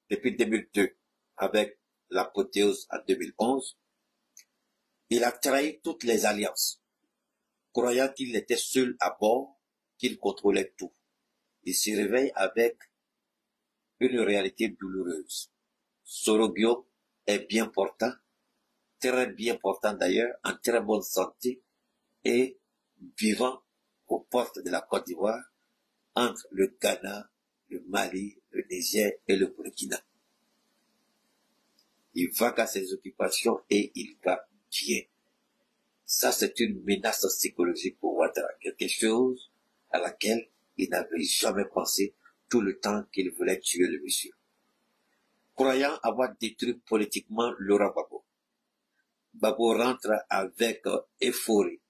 depuis 2002 avec l'apothéose en 2011, il a trahi toutes les alliances, croyant qu'il était seul à bord, qu'il contrôlait tout. Il se réveille avec une réalité douloureuse. Sorogio est bien portant, très bien portant d'ailleurs, en très bonne santé et vivant aux portes de la Côte d'Ivoire, entre le Ghana, le Mali, le Niger et le Burkina. Il va à ses occupations et il va bien. Ça, c'est une menace psychologique pour Ouattara, quelque chose à laquelle il n'avait jamais pensé tout le temps qu'il voulait tuer le monsieur. Croyant avoir détruit politiquement Laurent Gbagbo, Gbagbo rentre avec euphorie,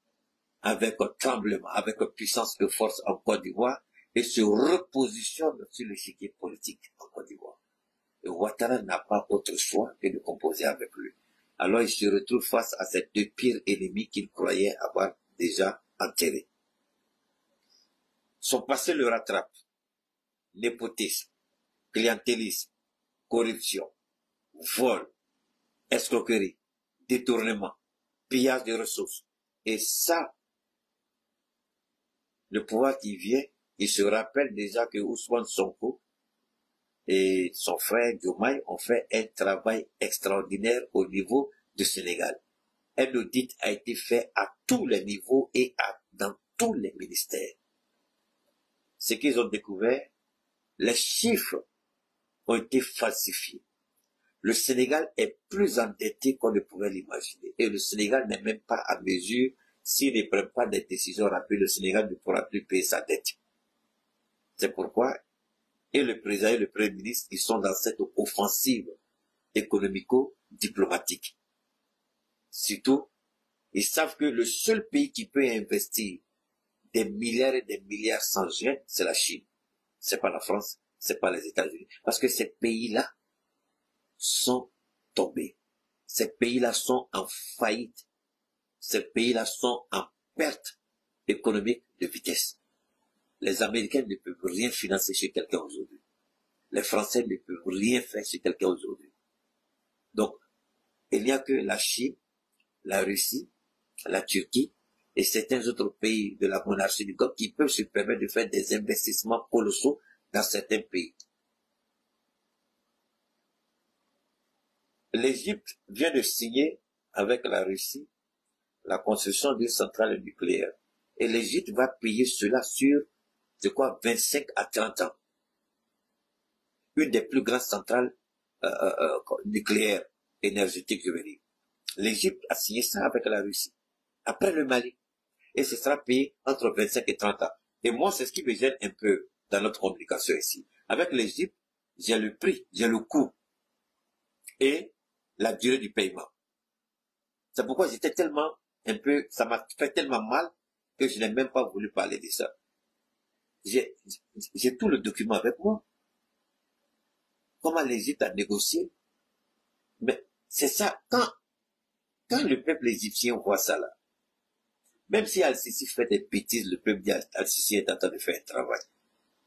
avec tremblement, avec puissance et force en Côte d'Ivoire et se repositionne sur l'échiquier politique en Côte d'Ivoire. Et Ouattara n'a pas autre choix que de composer avec lui. Alors il se retrouve face à ces deux pires ennemis qu'il croyait avoir déjà enterrés. Son passé le rattrape. Népotisme, clientélisme, corruption, vol, escroquerie, détournement, pillage de ressources. Et ça, le pouvoir qui vient, il se rappelle déjà que Ousmane Sonko et son frère Diomaye ont fait un travail extraordinaire au niveau du Sénégal. Un audit a été fait à tous les niveaux et dans tous les ministères. Ce qu'ils ont découvert, les chiffres ont été falsifiés. Le Sénégal est plus endetté qu'on ne pouvait l'imaginer. Et le Sénégal n'est même pas à mesure, s'il ne prend pas des décisions rapides, le Sénégal ne pourra plus payer sa dette. C'est pourquoi, et le président et le premier ministre, ils sont dans cette offensive économico-diplomatique. Surtout, ils savent que le seul pays qui peut investir des milliards et des milliards sans gêne, c'est la Chine. c'est pas la France, c'est pas les États-Unis. Parce que ces pays-là sont tombés. Ces pays-là sont en faillite. Ces pays-là sont en perte économique de vitesse. Les Américains ne peuvent rien financer chez quelqu'un aujourd'hui. Les Français ne peuvent rien faire chez quelqu'un aujourd'hui. Donc, il n'y a que la Chine, la Russie, la Turquie et certains autres pays de la monarchie du Golfe qui peuvent se permettre de faire des investissements colossaux dans certains pays. L'Égypte vient de signer avec la Russie la construction d'une centrale nucléaire. Et l'Égypte va payer cela sur, 25 à 30 ans. Une des plus grandes centrales nucléaires énergétiques, je veux dire. L'Égypte a signé ça avec la Russie. Après le Mali. Et ce sera payé entre 25 et 30 ans. Et moi, c'est ce qui me gêne un peu dans notre communication ici. Avec l'Égypte, j'ai le prix, j'ai le coût et la durée du paiement. C'est pourquoi j'étais tellement ça m'a fait tellement mal que je n'ai même pas voulu parler de ça. J'ai tout le document avec moi. Comment l'Égypte a négocié. Mais c'est ça, quand le peuple égyptien voit ça là, même si Al-Sisi fait des bêtises, le peuple dit Al-Sisi est en train de faire un travail.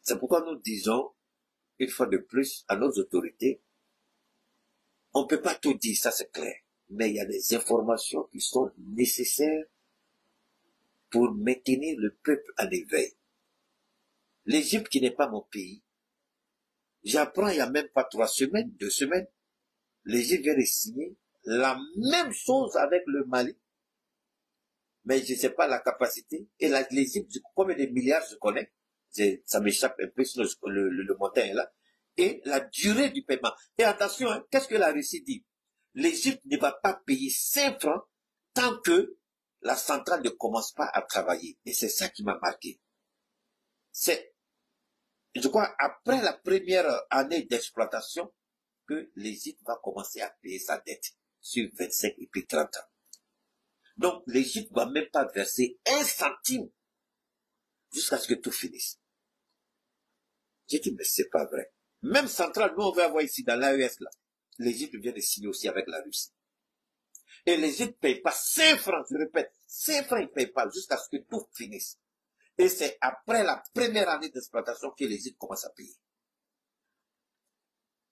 C'est pourquoi nous disons, une fois de plus, à nos autorités, on ne peut pas tout dire, ça c'est clair. Mais il y a des informations qui sont nécessaires pour maintenir le peuple en éveil. L'Égypte qui n'est pas mon pays, j'apprends il n'y a même pas 3 semaines, 2 semaines, l'Égypte vient de signer la même chose avec le Mali. Mais je ne sais pas la capacité. Et l'Égypte, combien de milliards je connais, ça m'échappe un peu, sinon le montant est là. Et la durée du paiement. Et attention, hein, qu'est-ce que la Russie dit? L'Égypte ne va pas payer 5 francs tant que la centrale ne commence pas à travailler. Et c'est ça qui m'a marqué. Je crois, après la première année d'exploitation, que l'Égypte va commencer à payer sa dette sur 25 et puis 30 ans. Donc, l'Égypte ne va même pas verser 1 centime jusqu'à ce que tout finisse. J'ai dit, mais c'est pas vrai. Même centrale, nous on va avoir ici dans l'AES là. L'Égypte vient de signer aussi avec la Russie. Et l'Égypte ne paye pas 5 francs, je répète, 5 francs il ne paye pas jusqu'à ce que tout finisse. Et c'est après la première année d'exploitation que l'Égypte commence à payer.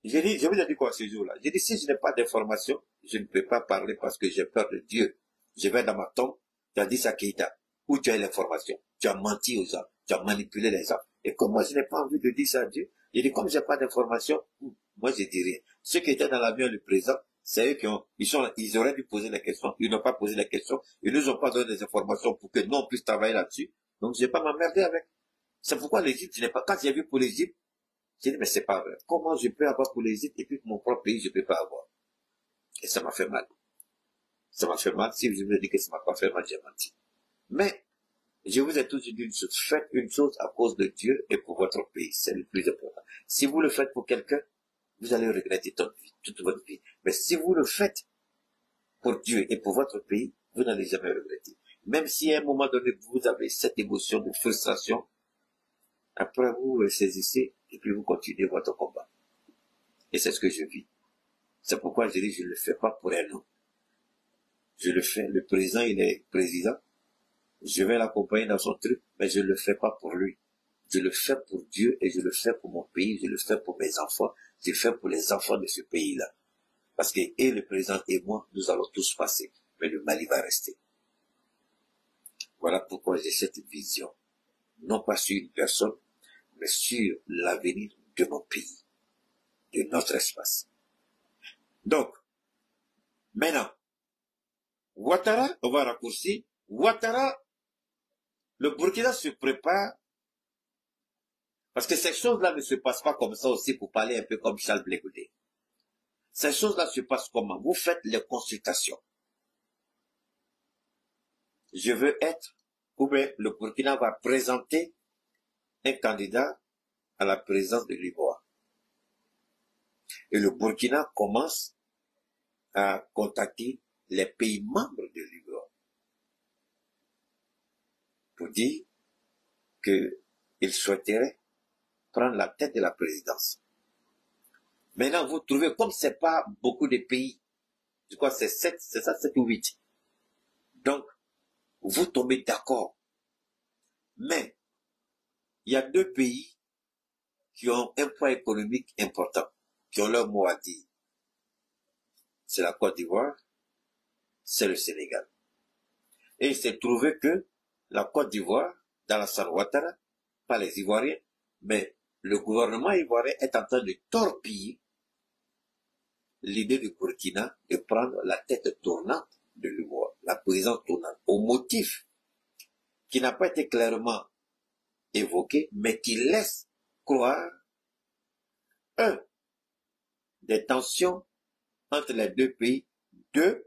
J'ai dit, je vous ai dit quoi ce jour-là? J'ai dit, si je n'ai pas d'information, je ne peux pas parler parce que j'ai peur de Dieu. Je vais dans ma tombe, tu as dit ça, Keïta, où tu as l'information, tu as menti aux gens, tu as manipulé les gens. Et comme moi, je n'ai pas envie de dire ça à Dieu, j'ai dit, comme je n'ai pas d'information, moi, je dis rien. Ceux qui étaient dans l'avion, le présent, c'est eux ils auraient dû poser les questions. Ils n'ont pas posé les questions. Ils ne nous ont pas donné des informations pour que nous, on puisse travailler là-dessus. Donc, je ne vais pas m'emmerder avec. C'est pourquoi l'Égypte, quand j'ai vu pour l'Égypte, j'ai dit, mais c'est pas vrai. Comment je peux avoir pour l'Égypte et puis pour mon propre pays, je ne peux pas avoir? Et ça m'a fait mal. Ça m'a fait mal. Si je vous ai dit que ça m'a pas fait mal, j'ai menti. Mais, je vous ai toujours dit une chose. Faites une chose à cause de Dieu et pour votre pays. C'est le plus important. Si vous le faites pour quelqu'un, vous allez regretter toute votre vie. Mais si vous le faites pour Dieu et pour votre pays, vous n'allez jamais regretter. Même si à un moment donné, vous avez cette émotion de frustration, après vous saisissez et puis vous continuez votre combat. Et c'est ce que je vis. C'est pourquoi je dis, je ne le fais pas pour un homme. Je le fais. Le président, il est président. Je vais l'accompagner dans son truc, mais je ne le fais pas pour lui. Je le fais pour Dieu et je le fais pour mon pays, je le fais pour mes enfants, je le fais pour les enfants de ce pays-là. Parce que et le président et moi, nous allons tous passer, mais le Mali va rester. Voilà pourquoi j'ai cette vision, non pas sur une personne, mais sur l'avenir de mon pays, de notre espace. Donc, maintenant, Ouattara, on va raccourcir, Ouattara, le Burkina se prépare, parce que ces choses-là ne se passent pas comme ça aussi pour parler un peu comme Charles Blé Goudé. Ces choses-là se passent comment? Vous faites les consultations. Je veux être, ou bien le Burkina va présenter un candidat à la présidence de l'Ivoire. Et le Burkina commence à contacter les pays membres de l'Ivoire pour dire qu'il souhaiterait prendre la tête de la présidence. Maintenant, vous trouvez, comme c'est pas beaucoup de pays, je crois que c'est 7, c'est ça, 7 ou 8. Donc, vous tombez d'accord. Mais, il y a 2 pays qui ont un poids économique important, qui ont leur mot à dire. C'est la Côte d'Ivoire, c'est le Sénégal. Et il s'est trouvé que la Côte d'Ivoire, dans la Ouattara, pas les Ivoiriens, mais le gouvernement ivoirien est en train de torpiller l'idée du Burkina de prendre la tête tournante de l'UMOA, la présidence tournante, au motif qui n'a pas été clairement évoqué, mais qui laisse croire, des tensions entre les 2 pays, 2,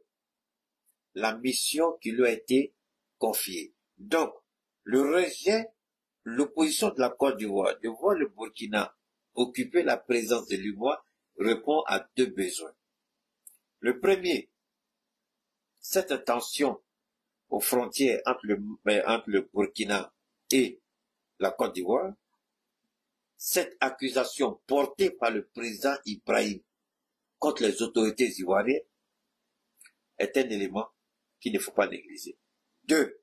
la mission qui lui a été confiée. Donc, le rejet, l'opposition de la Côte d'Ivoire, de voir le Burkina occuper la présence de l'UMOA, répond à 2 besoins. Le premier, cette tension aux frontières entre le Burkina et la Côte d'Ivoire, cette accusation portée par le président Ibrahim contre les autorités ivoiriennes est un élément qu'il ne faut pas négliger. 2.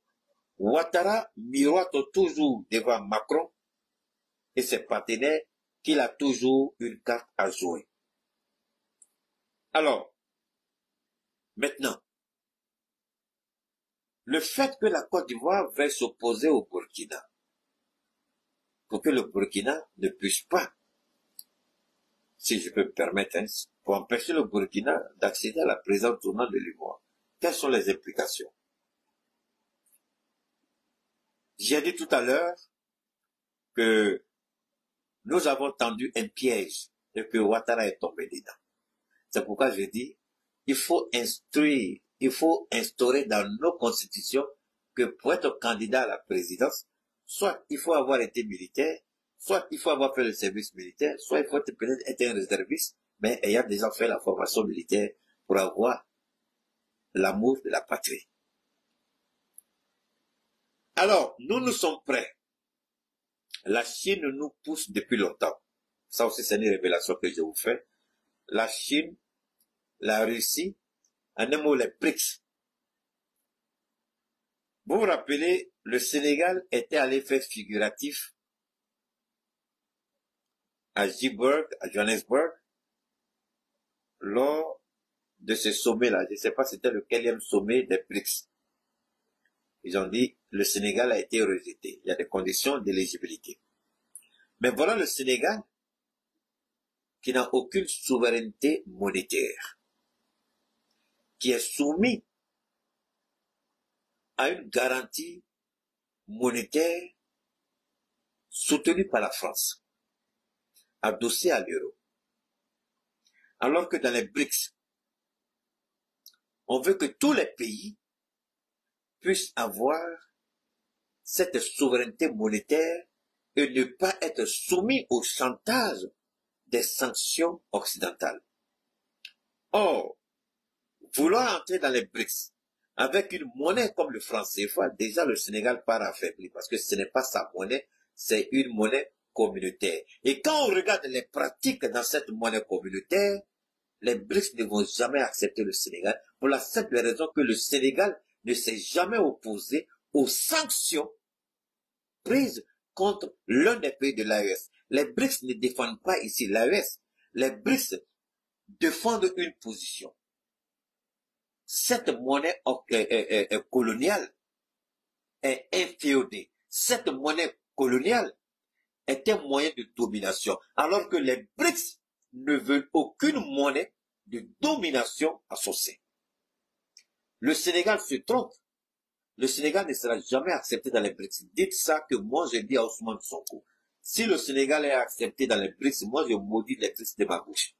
Ouattara miroite toujours devant Macron et ses partenaires qu'il a toujours une carte à jouer. Alors, maintenant, le fait que la Côte d'Ivoire veuille s'opposer au Burkina, pour que le Burkina ne puisse pas, si je peux me permettre, pour empêcher le Burkina d'accéder à la présidence tournante de l'UMOA. Quelles sont les implications? J'ai dit tout à l'heure que nous avons tendu un piège et que Ouattara est tombé dedans. C'est pourquoi je dis, il faut instaurer dans nos constitutions que pour être candidat à la présidence, soit il faut avoir été militaire, soit il faut avoir fait le service militaire, soit il faut peut-être être un réserviste, mais ayant déjà fait la formation militaire pour avoir l'amour de la patrie. Alors, nous sommes prêts. La Chine nous pousse depuis longtemps. Ça aussi, c'est une révélation que je vous fais. La Chine, la Russie, en un mot, les BRICS. Vous vous rappelez, le Sénégal était à l'effet figuratif à Johannesburg, lors de ce sommet-là. Je ne sais pas si c'était le quatrième sommet des BRICS. Ils ont dit, le Sénégal a été rejeté. Il y a des conditions d'éligibilité. Mais voilà le Sénégal qui n'a aucune souveraineté monétaire, qui est soumis à une garantie monétaire soutenue par la France, adossée à l'euro. Alors que dans les BRICS, on veut que tous les pays puissent avoir cette souveraineté monétaire et ne pas être soumis au chantage des sanctions occidentales. Or, vouloir entrer dans les BRICS avec une monnaie comme le franc CFA, déjà le Sénégal part affaibli parce que ce n'est pas sa monnaie, c'est une monnaie communautaire. Et quand on regarde les pratiques dans cette monnaie communautaire, les BRICS ne vont jamais accepter le Sénégal pour la simple raison que le Sénégal ne s'est jamais opposé aux sanctions prises contre l'un des pays de l'AES. Les BRICS ne défendent pas ici l'AES. Les BRICS défendent une position. Cette monnaie coloniale est inféodée. Cette monnaie coloniale est un moyen de domination, alors que les BRICS ne veulent aucune monnaie de domination associée. Le Sénégal se trompe. Le Sénégal ne sera jamais accepté dans les BRICS. Dites ça que moi je dis à Ousmane Sonko. Si le Sénégal est accepté dans les BRICS, moi je maudis les BRICS de ma bouche.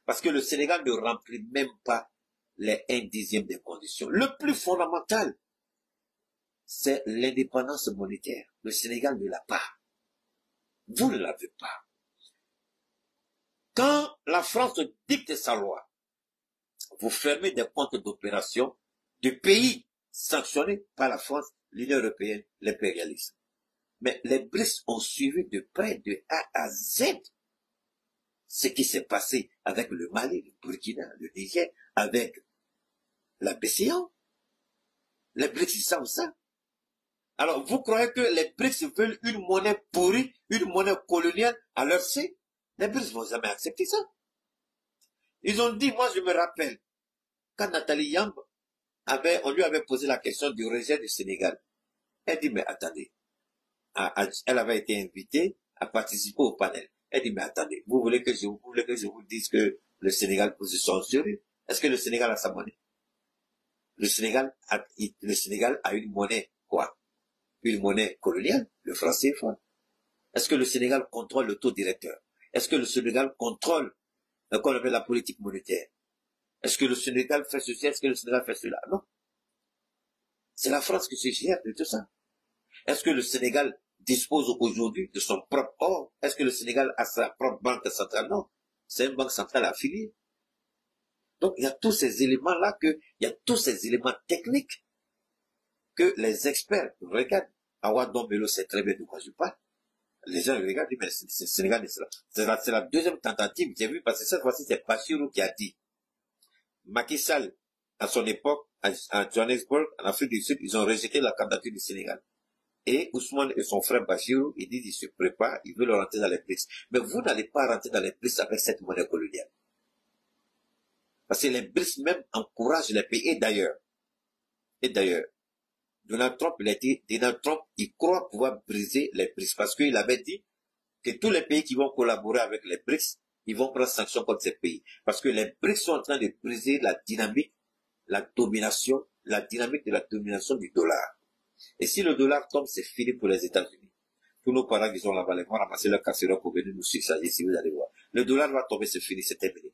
Parce que le Sénégal ne remplit même pas les 1/10 des conditions. Le plus fondamental, c'est l'indépendance monétaire. Le Sénégal ne l'a pas. Vous ne l'avez pas. Quand la France dicte sa loi, vous fermez des comptes d'opération de pays sanctionnés par la France, l'Union européenne, l'impérialisme. Mais les BRICS ont suivi de près, de A à Z, ce qui s'est passé avec le Mali, le Burkina, le Niger, avec la BCEAO. Les BRICS, ils savent ça. Alors, vous croyez que les BRICS veulent une monnaie pourrie, une monnaie coloniale à leur sein? Les BRICS vont jamais accepter ça. Ils ont dit, moi je me rappelle, quand Nathalie Yamb on lui avait posé la question du rejet du Sénégal. Elle dit, mais attendez, elle avait été invitée à participer au panel. Elle dit, mais attendez, vous voulez que je vous dise que le Sénégal peut se censurer? Est-ce que le Sénégal a sa monnaie? Le Sénégal a une monnaie, quoi? Une monnaie coloniale, le franc CFA. Est-ce que le Sénégal contrôle le taux directeur? Est-ce que le Sénégal contrôle ce qu'on appelle la politique monétaire? Est-ce que le Sénégal fait ceci? Est-ce que le Sénégal fait cela? Non. C'est la France qui se gère de tout ça. Est-ce que le Sénégal dispose aujourd'hui de son propre or? Est-ce que le Sénégal a sa propre banque centrale? Non. C'est une banque centrale affiliée. Donc, il y a tous ces éléments-là il y a tous ces éléments techniques que les experts regardent. Awa Dombelo sait très bien de quoi je parle. Les gens regardent, mais c'est Sénégal, c'est la deuxième tentative. J'ai vu parce que cette fois-ci, c'est Bassirou qui a dit. Macky Sall, à son époque, à Johannesburg, en Afrique du Sud, ils ont rejeté la candidature du Sénégal. Et Ousmane et son frère Bachirou, ils disent, ils se préparent, ils veulent rentrer dans les BRICS. Mais vous n'allez pas rentrer dans les BRICS avec cette monnaie coloniale. Parce que les BRICS même encouragent les pays, et d'ailleurs, Donald Trump, il croit pouvoir briser les BRICS parce qu'il avait dit que tous les pays qui vont collaborer avec les BRICS, ils vont prendre sanction contre ces pays. Parce que les BRICS sont en train de briser la dynamique, la dynamique de la domination du dollar. Et si le dollar tombe, c'est fini pour les États-Unis. Tous nos parents qui sont là-bas, ils vont ramasser leur casserole pour venir nous succéder si vous allez voir. Le dollar va tomber, c'est fini, c'est terminé.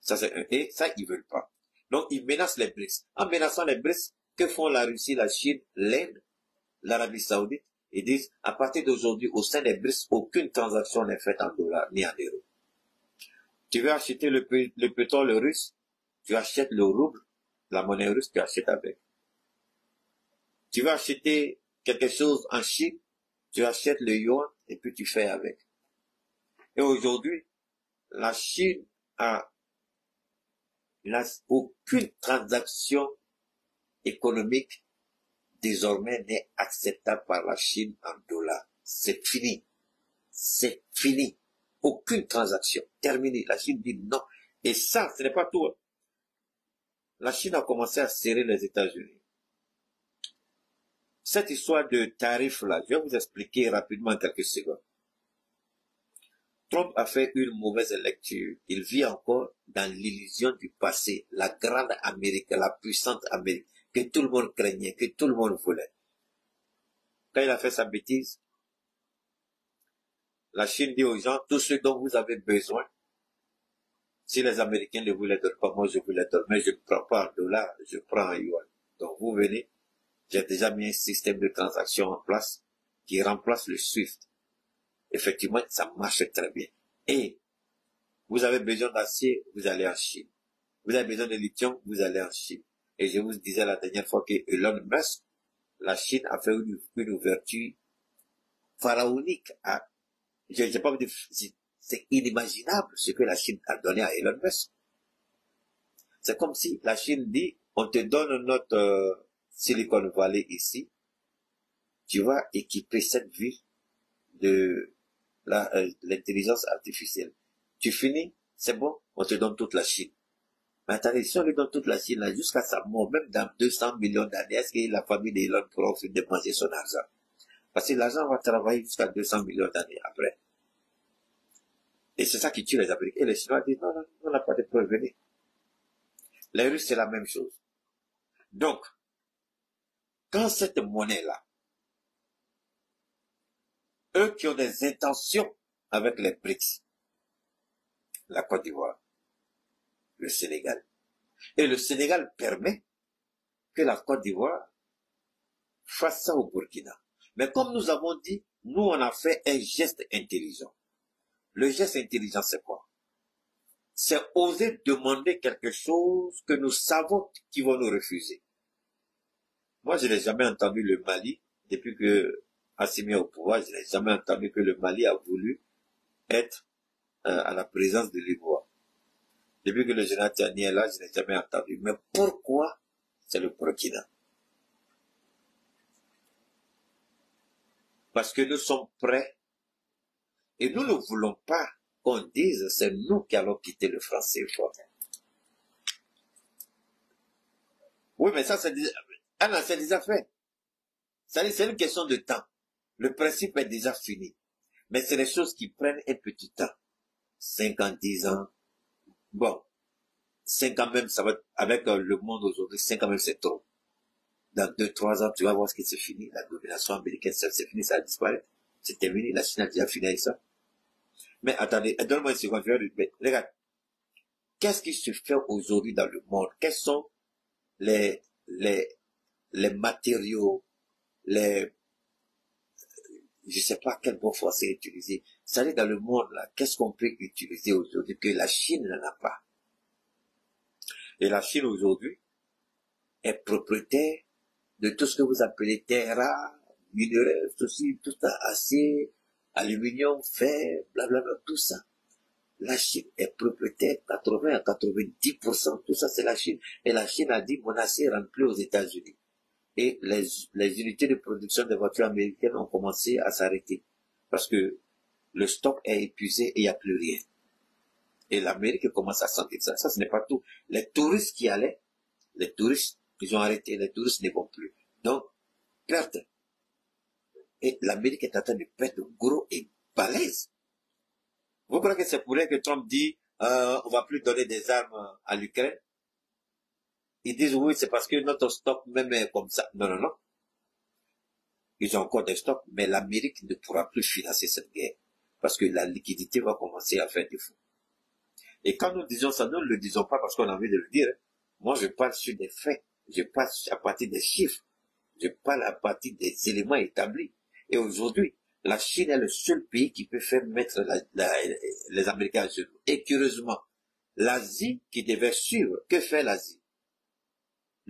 Ça, et ça, ils veulent pas. Donc, ils menacent les BRICS. En menaçant les BRICS, que font la Russie, la Chine, l'Inde, l'Arabie Saoudite? Ils disent, à partir d'aujourd'hui, au sein des BRICS, aucune transaction n'est faite en dollars ni en euros. Tu veux acheter le pétrole russe, tu achètes le rouble, la monnaie russe, tu achètes avec. Tu veux acheter quelque chose en Chine, tu achètes le yuan et puis tu fais avec. Et aujourd'hui, la Chine n'a aucune transaction économique désormais n'est acceptable par la Chine en dollars. C'est fini. C'est fini. Aucune transaction. Terminé. La Chine dit non. Et ça, ce n'est pas tout. La Chine a commencé à serrer les États-Unis. Cette histoire de tarifs-là, je vais vous expliquer rapidement en quelques secondes. Trump a fait une mauvaise lecture. Il vit encore dans l'illusion du passé. La grande Amérique, la puissante Amérique, que tout le monde craignait, que tout le monde voulait. Quand il a fait sa bêtise, la Chine dit aux gens, tout ce dont vous avez besoin, si les Américains ne vous les donnent pas, moi je vous les donne, mais je ne prends pas en dollars, je prends en yuan. Donc vous venez, j'ai déjà mis un système de transaction en place qui remplace le SWIFT. Effectivement, ça marche très bien. Et vous avez besoin d'acier, vous allez en Chine. Vous avez besoin de lithium, vous allez en Chine. Et je vous disais la dernière fois que Elon Musk, la Chine a fait une ouverture pharaonique je n'ai pas envie de, c'est inimaginable ce que la Chine a donné à Elon Musk. C'est comme si la Chine dit, on te donne notre Silicon Valley ici, tu vas équiper cette ville de l'intelligence artificielle. Tu finis, c'est bon, on te donne toute la Chine. Mais attendez, si on lui donne toute la Chine là, jusqu'à sa mort, même dans 200 millions d'années, est-ce que la famille d'Elon pourra dépenser son argent? Parce que l'argent va travailler jusqu'à 200 millions d'années après. Et c'est ça qui tue les Américains. Et les Chinois disent, non, non, on n'a pas de preuves, venez. Les Russes, c'est la même chose. Donc, quand cette monnaie-là, eux qui ont des intentions avec les BRICS, la Côte d'Ivoire, le Sénégal, et le Sénégal permet que la Côte d'Ivoire fasse ça au Burkina. Mais comme nous avons dit, nous on a fait un geste intelligent. Le geste intelligent, c'est quoi? C'est oser demander quelque chose que nous savons qu'ils vont nous refuser. Moi, je n'ai jamais entendu le Mali depuis que Assimi est au pouvoir, je n'ai jamais entendu que le Mali a voulu être à la présence de l'Ivoire. Depuis que le général Tiani est là, je n'ai jamais entendu. Mais pourquoi c'est le Burkina? Parce que nous sommes prêts et nous ne voulons pas qu'on dise c'est nous qui allons quitter le franc CFA. Oui, mais ça, c'est déjà fait. C'est une question de temps. Le principe est déjà fini. Mais c'est des choses qui prennent un petit temps. 5 ans, 10 ans. Bon, 5 ans même, ça va, avec le monde aujourd'hui, 5 ans même, c'est trop. Dans 2, 3 ans, tu vas voir ce qui se finit. La domination américaine, c'est fini, ça a disparu. C'est terminé. La Chine a déjà fini avec ça. Mais attendez, donne-moi une seconde. Regarde. Qu'est-ce qui se fait aujourd'hui dans le monde? Quels sont les matériaux, je sais pas quel bon français utiliser. Ça veut dire dans le monde, là, qu'est-ce qu'on peut utiliser aujourd'hui que la Chine n'en a pas? Et la Chine aujourd'hui est propriétaire de tout ce que vous appelez terres rares, minerais, ceci, tout ça, acier, aluminium, fer, blablabla, tout ça. La Chine est propriétaire 80 à 90%, tout ça c'est la Chine. Et la Chine a dit, mon acier rentre plus aux États-Unis. Et les unités de production des voitures américaines ont commencé à s'arrêter. Parce que le stock est épuisé et il n'y a plus rien. Et l'Amérique commence à sentir ça. Ça, ce n'est pas tout. Les touristes qui allaient, les touristes, ils ont arrêté. Les touristes ne vont plus. Donc, perte. Et l'Amérique est en train de perdre gros et balèze. Vous croyez que c'est pour rien que Trump dit, on va plus donner des armes à l'Ukraine? Ils disent oui, c'est parce que notre stock même est comme ça. Non, non, non. Ils ont encore des stocks, mais l'Amérique ne pourra plus financer cette guerre. Parce que la liquidité va commencer à faire défaut. Et quand nous disons ça, nous ne le disons pas parce qu'on a envie de le dire. Moi, je parle sur des faits. Je parle à partir des chiffres. Je parle à partir des éléments établis. Et aujourd'hui, la Chine est le seul pays qui peut faire mettre les Américains à genoux. Et curieusement, l'Asie qui devait suivre, que fait l'Asie?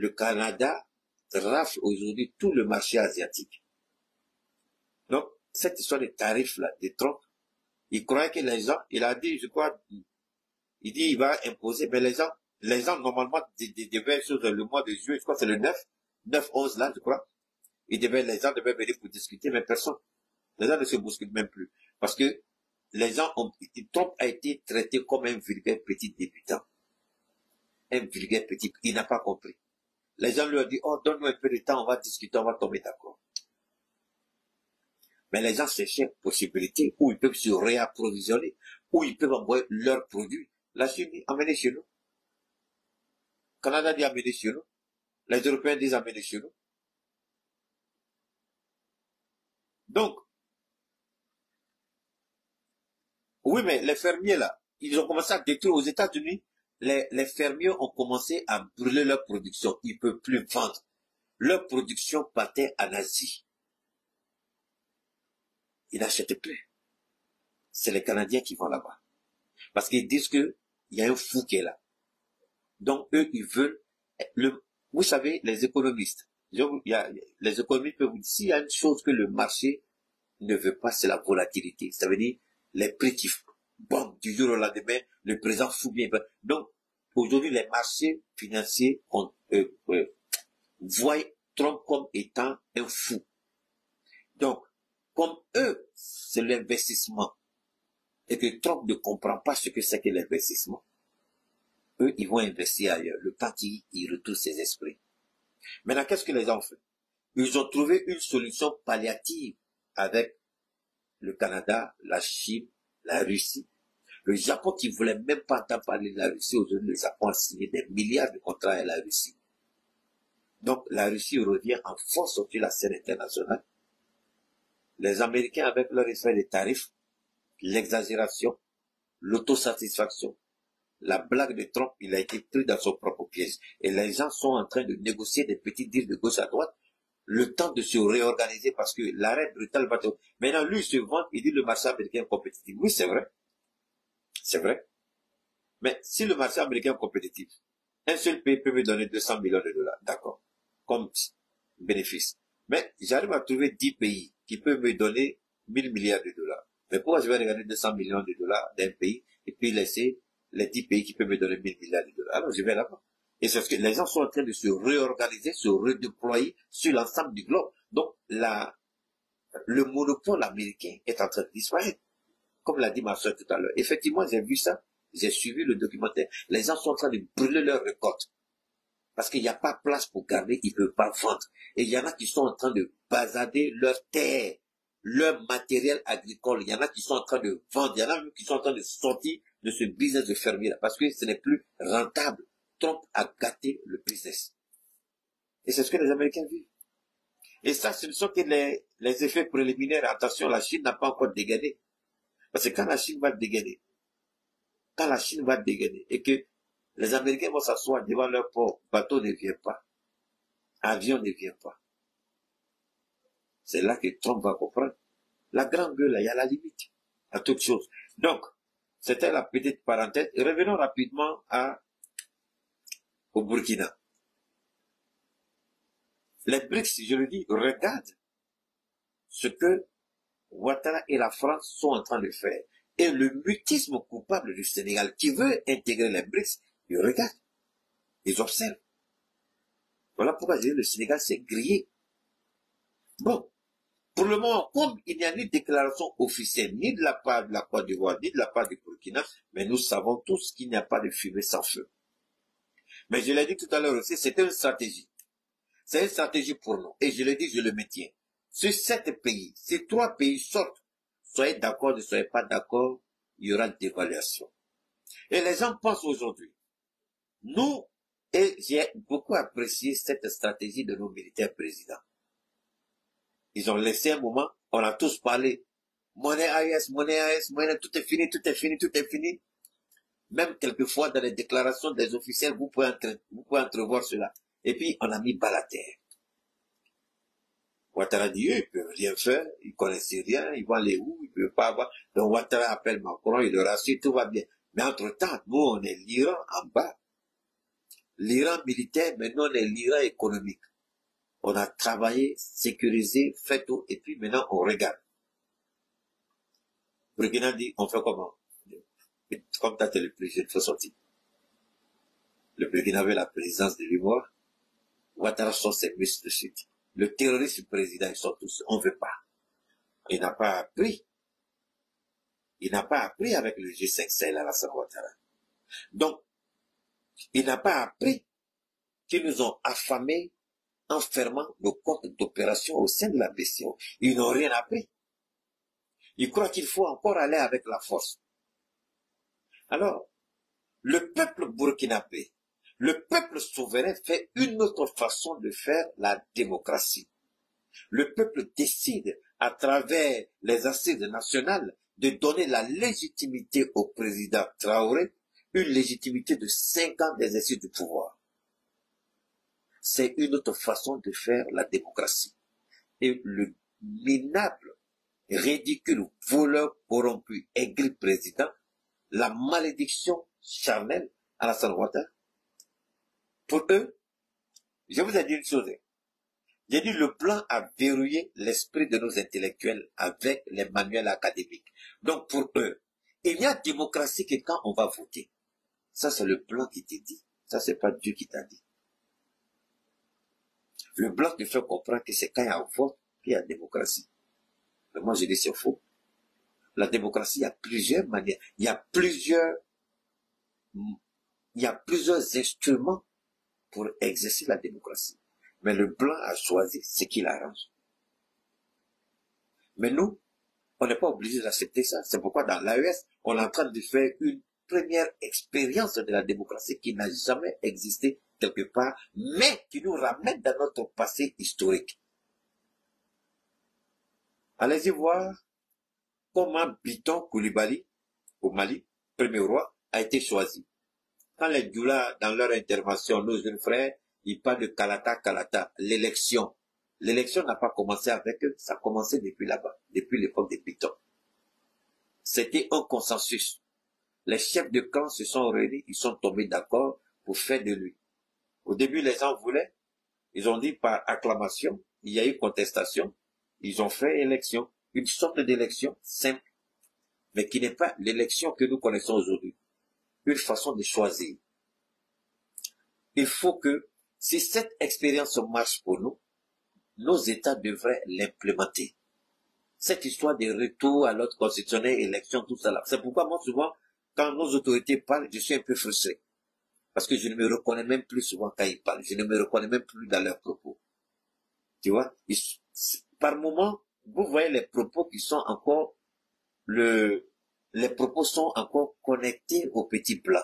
Le Canada rafle aujourd'hui tout le marché asiatique. Donc, cette histoire de tarifs-là, de Trump, il croyait que les gens, il a dit, je crois, il dit, il va imposer, mais les gens normalement, devaient, sur le mois de juillet, je crois que c'est le 9, 11 là, je crois, les gens devaient venir pour discuter, mais personne. Les gens ne se bousculent même plus. Parce que les gens Trump a été traité comme un vulgaire petit débutant. Un vulgaire petit, il n'a pas compris. Les gens lui ont dit, oh, donne-nous un peu de temps, on va discuter, on va tomber d'accord. Mais les gens cherchaient une possibilité où ils peuvent se réapprovisionner, où ils peuvent envoyer leurs produits. La Chine dit, amenez chez nous. Le Canada dit, amenez chez nous. Les Européens disent, amenez chez nous. Donc, oui, mais les fermiers là, ils ont commencé à détruire aux États-Unis. Les fermiers ont commencé à brûler leur production. Ils ne peuvent plus vendre. Leur production partait en Asie. Ils n'achètent plus. C'est les Canadiens qui vont là-bas. Parce qu'ils disent qu'il y a un fou qui est là. Donc, eux, ils veulent... Vous savez, les économistes, les économistes peuvent vous dire, s'il y a une chose que le marché ne veut pas, c'est la volatilité. Ça veut dire les prix qui bombent du jour au lendemain, le présent fout bien. Donc, aujourd'hui, les marchés financiers voient Trump comme étant un fou. Donc, comme eux, c'est l'investissement, et que Trump ne comprend pas ce que c'est que l'investissement, eux, ils vont investir ailleurs, le temps qu'ils retournent ses esprits. Maintenant, qu'est-ce que les gens ont fait? Ils ont trouvé une solution palliative avec le Canada, la Chine, la Russie. Le Japon qui voulait même pas entendre parler de la Russie, aujourd'hui, le Japon a signé des milliards de contrats avec la Russie. Donc, la Russie revient en force sur la scène internationale. Les Américains, avec leur effet des tarifs, l'exagération, l'autosatisfaction, la blague de Trump, il a été pris dans son propre piège. Et les gens sont en train de négocier des petits deals de gauche à droite, le temps de se réorganiser parce que l'arrêt brutal va te... Maintenant, lui, il se vante, il dit le marché américain est compétitif. Oui, c'est vrai. C'est vrai. Mais si le marché américain est compétitif, un seul pays peut me donner 200 millions de dollars, d'accord, comme bénéfice. Mais j'arrive à trouver 10 pays qui peuvent me donner 1000 milliards de dollars. Mais pourquoi je vais regarder 200 millions de dollars d'un pays et puis laisser les 10 pays qui peuvent me donner 1000 milliards de dollars? Alors je vais là-bas. Et c'est parce que les gens sont en train de se réorganiser, se redéployer sur l'ensemble du globe. Donc le monopole américain est en train de disparaître. Comme l'a dit ma soeur tout à l'heure. Effectivement, j'ai vu ça. J'ai suivi le documentaire. Les gens sont en train de brûler leurs récoltes. Parce qu'il n'y a pas place pour garder, ils ne peuvent pas vendre. Et il y en a qui sont en train de basader leurs terres, leur matériel agricole. Il y en a qui sont en train de vendre. Il y en a même qui sont en train de sortir de ce business de fermier là. Parce que ce n'est plus rentable. Trump a gâté le business. Et c'est ce que les Américains vivent. Et ça, ce ne sont que les effets préliminaires. Attention, la Chine n'a pas encore dégainé. Parce que quand la Chine va dégainer, et que les Américains vont s'asseoir devant leur port, bateau ne vient pas, avion ne vient pas. C'est là que Trump va comprendre. La grande gueule, il y a la limite à toute chose. Donc, c'était la petite parenthèse. Et revenons rapidement au Burkina. Les BRICS, je le dis, regardent ce que Ouattara et la France sont en train de faire. Et le mutisme coupable du Sénégal qui veut intégrer les BRICS, ils regardent, ils observent. Voilà pourquoi je dis le Sénégal s'est grillé. Bon, pour le moment, comme il n'y a ni déclaration officielle, ni de la part de la Côte d'Ivoire, ni de la part du Burkina, mais nous savons tous qu'il n'y a pas de fumée sans feu. Mais je l'ai dit tout à l'heure aussi, c'était une stratégie. C'est une stratégie pour nous. Et je le dis, je le maintiens. Sur 7 pays, si 3 pays sortent, soyez d'accord, ne soyez pas d'accord, il y aura une dévaluation. Et les gens pensent aujourd'hui, nous, et j'ai beaucoup apprécié cette stratégie de nos militaires présidents. Ils ont laissé un moment, on a tous parlé, monnaie AES, tout est fini, tout est fini, tout est fini. Même quelquefois dans les déclarations des officiels, vous pouvez entrevoir cela. Et puis, on a mis bas la terre. Ouattara dit, ils ne peuvent rien faire, ils ne connaissent rien, ils vont aller où, ils ne peuvent pas avoir. Donc Ouattara appelle Macron, il leur rassure, tout va bien. Mais entre-temps, nous, on est l'Iran en bas. L'Iran militaire, maintenant, on est l'Iran économique. On a travaillé, sécurisé, fait tout, et puis maintenant, on regarde. Burkina dit, on fait comment? Comme t'as été le plus jeune, il faut sortir. Le Burkina avait la présidence de l'humour. Ouattara sort ses muscles de suite. Le terroriste président, ils sont tous, on ne veut pas. Il n'a pas appris. Il n'a pas appris avec le G5 Sahel à Alassane Ouattara. Donc, il n'a pas appris qu'ils nous ont affamés en fermant nos comptes d'opération au sein de la BCO. Ils n'ont rien appris. Ils croient qu'il faut encore aller avec la force. Alors, le peuple burkinabé, le peuple souverain fait une autre façon de faire la démocratie. Le peuple décide, à travers les assises nationales, de donner la légitimité au président Traoré, une légitimité de 5 ans d'exercice du pouvoir. C'est une autre façon de faire la démocratie. Et le minable, ridicule, voleur, corrompu, aigri président, la malédiction charnelle Alassane Ouattara, pour eux, je vous ai dit une chose. J'ai dit le plan a verrouillé l'esprit de nos intellectuels avec les manuels académiques. Donc pour eux, il y a démocratie que quand on va voter. Ça c'est le plan qui t'est dit. Ça c'est pas Dieu qui t'a dit. Le blanc te fait comprendre que c'est quand il y a un vote qu'il y a démocratie. Mais moi je dis c'est faux. La démocratie, il y a plusieurs manières. Il y a plusieurs instruments pour exercer la démocratie. Mais le blanc a choisi ce qui l'arrange. Mais nous, on n'est pas obligé d'accepter ça. C'est pourquoi dans l'AES, on est en train de faire une première expérience de la démocratie qui n'a jamais existé quelque part, mais qui nous ramène dans notre passé historique. Allez-y voir comment Biton Koulibaly, au Mali, premier roi, a été choisi. Quand les Djoula, dans leur intervention, nos jeunes frères, ils parlent de Kalata, l'élection. L'élection n'a pas commencé avec eux, ça a commencé depuis là-bas, depuis l'époque des Biton. C'était un consensus. Les chefs de clan se sont réunis, ils sont tombés d'accord pour faire de lui. Au début, les gens voulaient, ils ont dit par acclamation, il y a eu contestation, ils ont fait élection, une sorte d'élection simple, mais qui n'est pas l'élection que nous connaissons aujourd'hui. Une façon de choisir. Il faut que, si cette expérience marche pour nous, nos États devraient l'implémenter. Cette histoire de retour à l'ordre constitutionnel, élection, tout ça là. C'est pourquoi moi souvent, quand nos autorités parlent, je suis un peu frustré. Parce que je ne me reconnais même plus souvent quand ils parlent. Je ne me reconnais même plus dans leurs propos. Tu vois, par moment, vous voyez les propos qui sont encore, les propos sont encore connectés au petit blanc.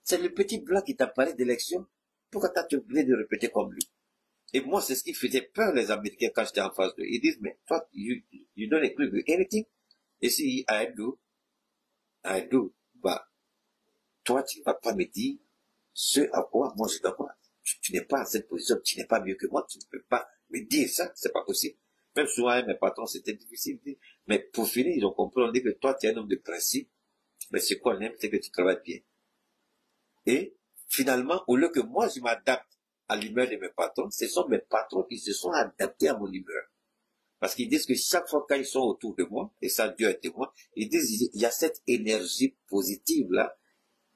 C'est le petit blanc qui t'a parlé d'élection. Pourquoi t'as oublié de répéter comme lui? Et moi, c'est ce qui faisait peur les Américains quand j'étais en face d'eux. Ils disent, mais toi, you don't agree with anything. Et si I do, bah, toi, tu ne vas pas me dire ce à quoi moi je dois croire. Tu n'es pas à cette position, tu n'es pas mieux que moi, tu ne peux pas me dire ça, c'est pas possible. Même souvent, mes patrons, c'était difficile. Mais pour finir, ils ont compris, on dit que toi, tu es un homme de principe, mais ce qu'on aime, c'est que tu travailles bien. Et finalement, au lieu que moi, je m'adapte à l'humeur de mes patrons, ce sont mes patrons qui se sont adaptés à mon humeur. Parce qu'ils disent que chaque fois quand ils sont autour de moi, et ça Dieu est témoin, ils disent, il y a cette énergie positive là,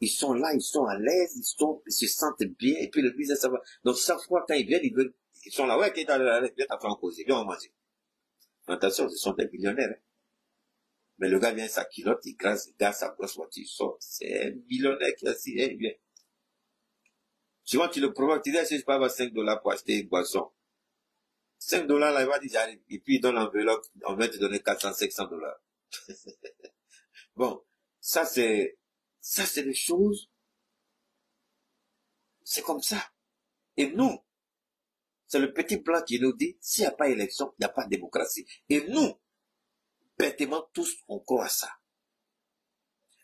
ils sont là, ils sont à l'aise, ils se sentent bien, et puis le business, ça va. Donc chaque fois quand ils viennent, ils sont là, ouais, viens t'apprendre à causer, viens on manger. Attention, ce sont des millionnaires. Hein. Mais le gars vient sa culotte, il garde sa grosse voiture, il sort. C'est un millionnaire qui a assis, eh bien. Souvent, tu le provoques, tu dis, si je peux avoir $5 pour acheter une boisson. $5 là, il va dire, j'arrive. Et puis, il donne l'enveloppe, on va te donner 400, $500. Bon, ça c'est des choses, c'est comme ça. Et nous, c'est le petit plan qui nous dit, s'il n'y a pas élection, il n'y a pas de démocratie. Et nous, bêtement, tous, on croit à ça.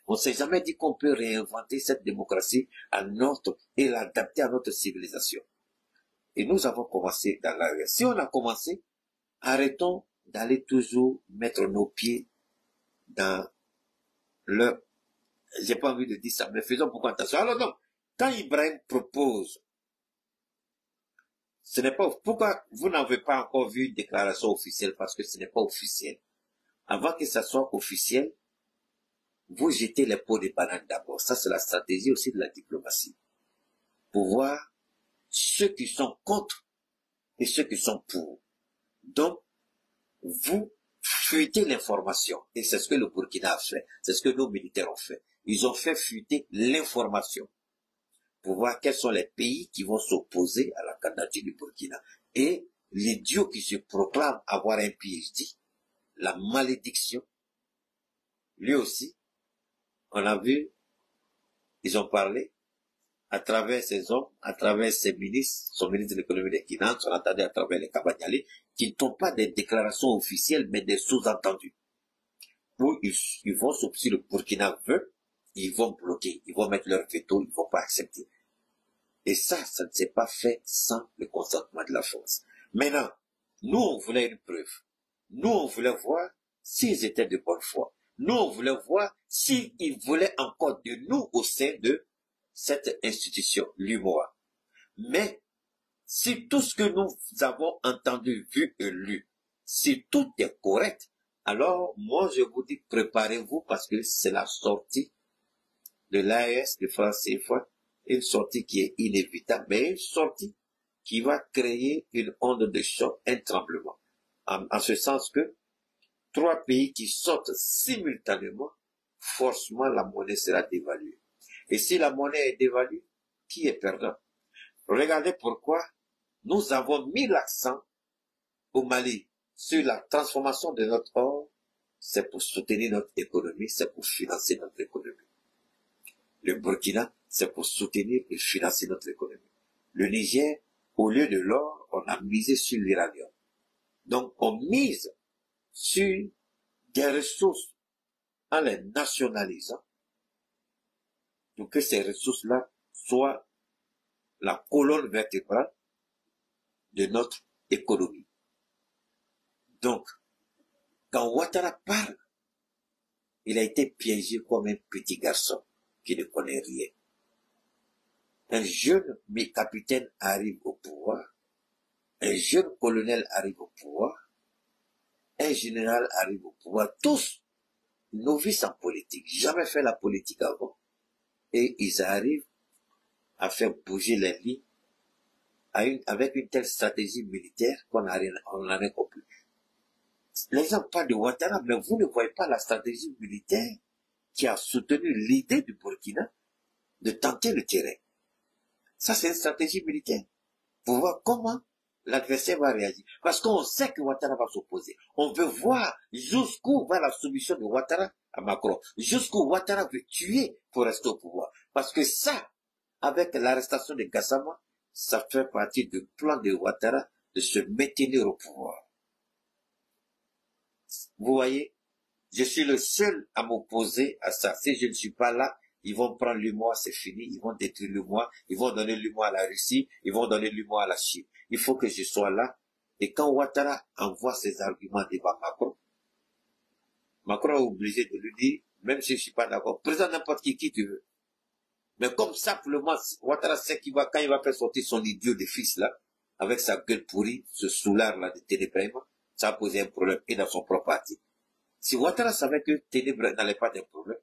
On ne s'est jamais dit qu'on peut réinventer cette démocratie et l'adapter à notre civilisation. Et nous avons commencé dans l'arrière. Si on a commencé, arrêtons d'aller toujours mettre nos pieds dans le... J'ai pas envie de dire ça, mais faisons beaucoup attention. Alors donc, quand Ibrahim propose, ce n'est pas... Pourquoi vous n'avez pas encore vu une déclaration officielle? Parce que ce n'est pas officiel. Avant que ça soit officiel, vous jetez les pots de banane d'abord. Ça, c'est la stratégie aussi de la diplomatie. Pour voir ceux qui sont contre et ceux qui sont pour. Donc, vous fuitez l'information. Et c'est ce que le Burkina a fait. C'est ce que nos militaires ont fait. Ils ont fait fuiter l'information pour voir quels sont les pays qui vont s'opposer à la candidature du Burkina. Et l'idiot qui se proclame avoir un PhD, la malédiction, lui aussi, on a vu, ils ont parlé, à travers ces hommes, à travers ses ministres, son ministre de l'économie des finances, on entendait à travers les Cabagnali, qui ne sont pas des déclarations officielles, mais des sous-entendus. Où ils vont, si le Burkina veut, ils vont bloquer, ils vont mettre leur veto, ils ne vont pas accepter. Et ça ne s'est pas fait sans le consentement de la France. Maintenant, nous, on voulait une preuve. Nous, on voulait voir s'ils étaient de bonne foi. Nous, on voulait voir s'ils voulaient encore de nous au sein de cette institution, l'UMOA. Mais, si tout ce que nous avons entendu, vu et lu, si tout est correct, alors moi je vous dis préparez-vous parce que c'est la sortie de l'AES, de France CFA, une sortie qui est inévitable, mais une sortie qui va créer une onde de choc, un tremblement. En ce sens que 3 pays qui sortent simultanément, forcément la monnaie sera dévaluée. Et si la monnaie est dévaluée, qui est perdant? Regardez pourquoi nous avons mis l'accent au Mali sur la transformation de notre or, c'est pour soutenir notre économie, c'est pour financer notre économie. Le Burkina, c'est pour soutenir et financer notre économie. Le Niger, au lieu de l'or, on a misé sur l'uranium. Donc, on mise sur des ressources en les nationalisant pour que ces ressources-là soient la colonne vertébrale de notre économie. Donc, quand Ouattara parle, il a été piégé comme un petit garçon qui ne connaît rien. Un jeune capitaine arrive au pouvoir, un jeune colonel arrive au pouvoir, un général arrive au pouvoir, tous novices en politique, jamais fait la politique avant, et ils arrivent à faire bouger les lignes avec une telle stratégie militaire qu'on n'en a compris. Les gens parlent de Ouattara, mais vous ne voyez pas la stratégie militaire qui a soutenu l'idée du Burkina de tenter le terrain. Ça, c'est une stratégie militaire. Pour voir comment l'adversaire va réagir. Parce qu'on sait que Ouattara va s'opposer. On veut voir jusqu'où va la soumission de Ouattara à Macron. Jusqu'où Ouattara veut tuer pour rester au pouvoir. Parce que ça, avec l'arrestation de Gassama, ça fait partie du plan de Ouattara de se maintenir au pouvoir. Vous voyez, je suis le seul à m'opposer à ça. Si je ne suis pas là, ils vont prendre l'UMOA, c'est fini. Ils vont détruire l'UMOA. Ils vont donner l'UMOA à la Russie. Ils vont donner l'UMOA à la Chine. Il faut que je sois là. Et quand Ouattara envoie ses arguments devant Macron, Macron est obligé de lui dire, même si je ne suis pas d'accord, présente n'importe qui tu veux. Mais comme simplement, Ouattara sait qu'il va, quand il va faire sortir son idiot de fils là, avec sa gueule pourrie, ce soulard là de Ténébrahima, ça a posé un problème et dans son propre parti. Si Ouattara savait que Ténébrahima n'allait pas d'un problème,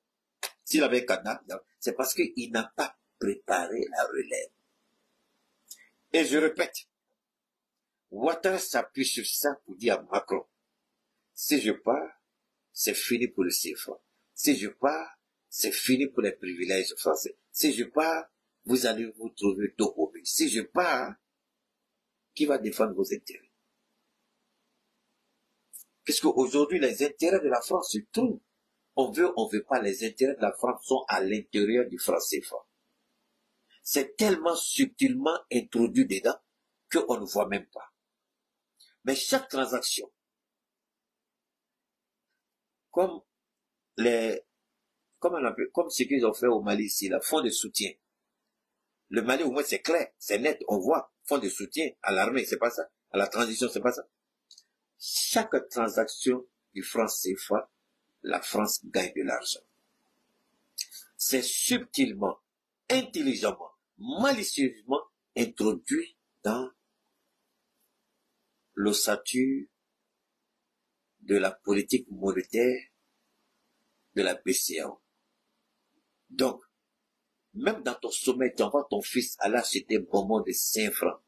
s'il avait Kada, c'est parce qu'il n'a pas préparé la relève. Et je répète, Ouattara s'appuie sur ça pour dire à Macron, si je pars, c'est fini pour le CFA. Si je pars, c'est fini pour les privilèges français. Si je pars, vous allez vous trouver dos au mur. Si je pars, qui va défendre vos intérêts? Puisque aujourd'hui, les intérêts de la France se trouvent. On veut pas, les intérêts de la France sont à l'intérieur du franc CFA. C'est tellement subtilement introduit dedans qu'on ne voit même pas. Mais chaque transaction, comme ce qu'ils ont fait au Mali ici, le fonds de soutien. Le Mali, au moins, c'est clair, c'est net, on voit, fonds de soutien à l'armée, c'est pas ça. À la transition, c'est pas ça. Chaque transaction du franc CFA, la France gagne de l'argent. C'est subtilement, intelligemment, malicieusement introduit dans l'ossature de la politique monétaire de la BCEAO. Donc, même dans ton sommeil, tu envoies ton fils à acheter un bonbon de 5 francs.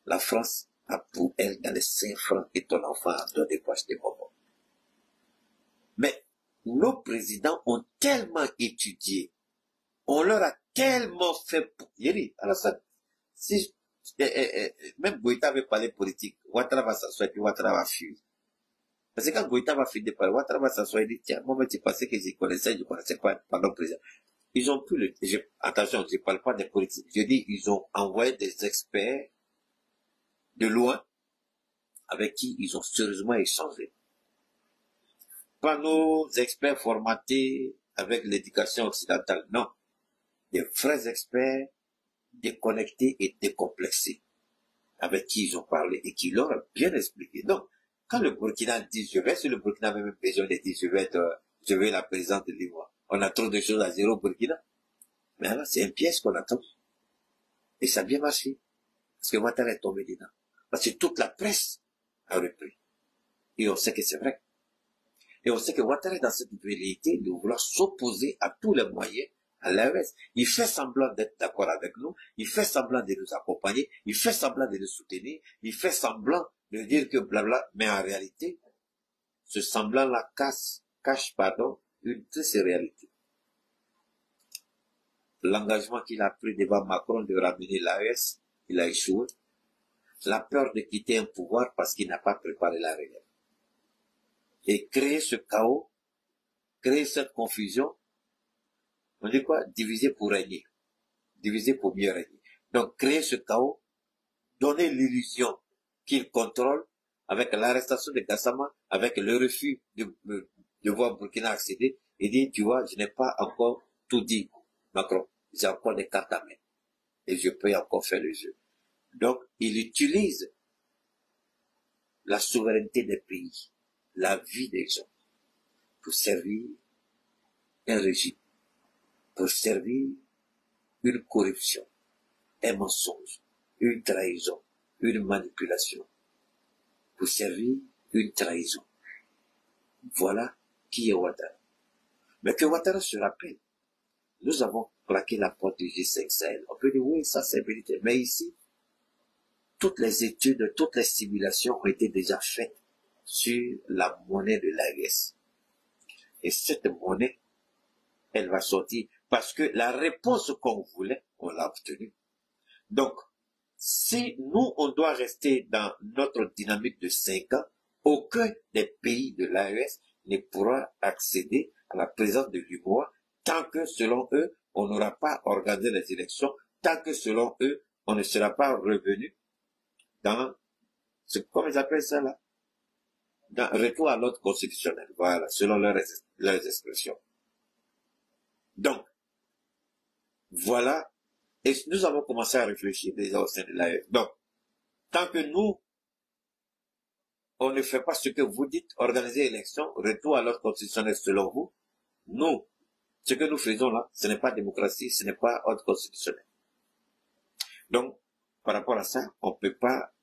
La France a pour elle dans les 5 francs et ton enfant a donné pour acheter bonbons. Mais nos présidents ont tellement étudié, on leur a tellement fait... Yéri, Alassane, si, même Goïta avait parlé politique, Ouattara va s'asseoir et puis Ouattara va fuir. Parce que quand Goïta va finir de parler, Ouattara va s'asseoir et dire, tiens, moi, tu pensais que je connaissais pas, pardon, président. Ils ont pu attention, je ne parle pas des politiques. Je dis, ils ont envoyé des experts de loin avec qui ils ont sérieusement échangé. Pas nos experts formatés avec l'éducation occidentale, non. Des vrais experts déconnectés et décomplexés avec qui ils ont parlé et qui leur ont bien expliqué. Donc, quand le Burkina dit, je vais sur le Burkina, même besoin de dire, je vais la présidente de l'Ivoire. On a trop de choses à dire au Burkina. Mais alors, c'est un piège qu'on attend. Et ça a bien marché. Parce que Ouattara est tombé dedans. Parce que toute la presse a repris. Et on sait que c'est vrai. Et on sait que Ouattara est dans cette velléité de vouloir s'opposer à tous les moyens à l'AES. Il fait semblant d'être d'accord avec nous. Il fait semblant de nous accompagner. Il fait semblant de nous soutenir. Il fait semblant de dire que blabla. Mais en réalité, ce semblant-là cache, une triste réalité. L'engagement qu'il a pris devant Macron de ramener l'AES, il a échoué. La peur de quitter un pouvoir parce qu'il n'a pas préparé la relève. Et créer ce chaos, créer cette confusion, on dit quoi? Diviser pour régner. Diviser pour mieux régner. Donc, créer ce chaos, donner l'illusion qu'il contrôle avec l'arrestation de Gassama, avec le refus de voir Burkina accéder, et dire, tu vois, je n'ai pas encore tout dit, Macron. J'ai encore des cartes à main. Et je peux encore faire le jeu. Donc, il utilise la souveraineté des pays, la vie des gens, pour servir un régime, pour servir une corruption, un mensonge, une trahison, une manipulation pour servir une trahison. Voilà qui est Ouattara. Mais que Ouattara se rappelle, nous avons claqué la porte du G5 Sahel. On peut dire oui, ça c'est vérité. Mais ici, toutes les études, toutes les simulations ont été déjà faites sur la monnaie de l'AES. Et cette monnaie, elle va sortir parce que la réponse qu'on voulait, on l'a obtenue. Donc, si nous, on doit rester dans notre dynamique de 5 ans, aucun des pays de l'AES ne pourra accéder à la présence de l'UMOA tant que, selon eux, on n'aura pas organisé les élections, tant que, selon eux, on ne sera pas revenu dans, comment ils appellent ça là, dans retour à l'ordre constitutionnel, voilà, selon leurs expressions. Donc, voilà, et nous avons commencé à réfléchir déjà au sein de l'AES. Donc, tant que nous, on ne fait pas ce que vous dites, organiser l'élection, retour à l'ordre constitutionnel selon vous, nous, ce que nous faisons là, ce n'est pas démocratie, ce n'est pas ordre constitutionnel. Donc, par rapport à ça, on ne peut pas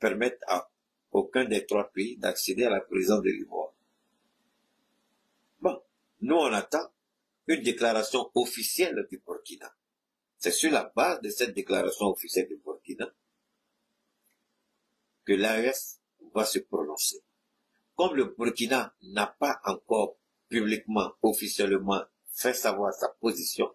permettre à aucun des 3 pays d'accéder à la présidence de l'UMOA. Bon, nous on attend une déclaration officielle du Burkina. C'est sur la base de cette déclaration officielle du Burkina que l'AES va se prononcer. Comme le Burkina n'a pas encore publiquement, officiellement fait savoir sa position,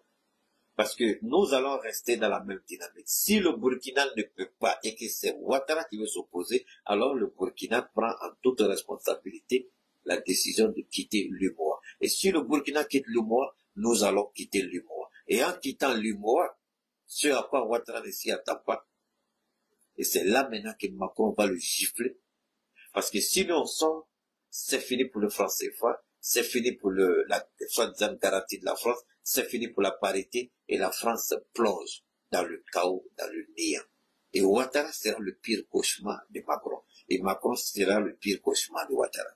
parce que nous allons rester dans la même dynamique. Si le Burkina ne peut pas et que c'est Ouattara qui veut s'opposer, alors le Burkina prend en toute responsabilité la décision de quitter l'UMOA. Et si le Burkina quitte l'UMOA, nous allons quitter l'UMOA. Et en quittant l'UMOA, ce à quoi Ouattara ne s'y attend pas, et c'est là maintenant que Macron va le gifler, parce que sinon on sort, c'est fini pour le franc CFA, c'est fini pour la soi-disant garantie de la France, c'est fini pour la parité, et la France plonge dans le chaos, dans le néant. Et Ouattara sera le pire cauchemar de Macron. Et Macron sera le pire cauchemar de Ouattara.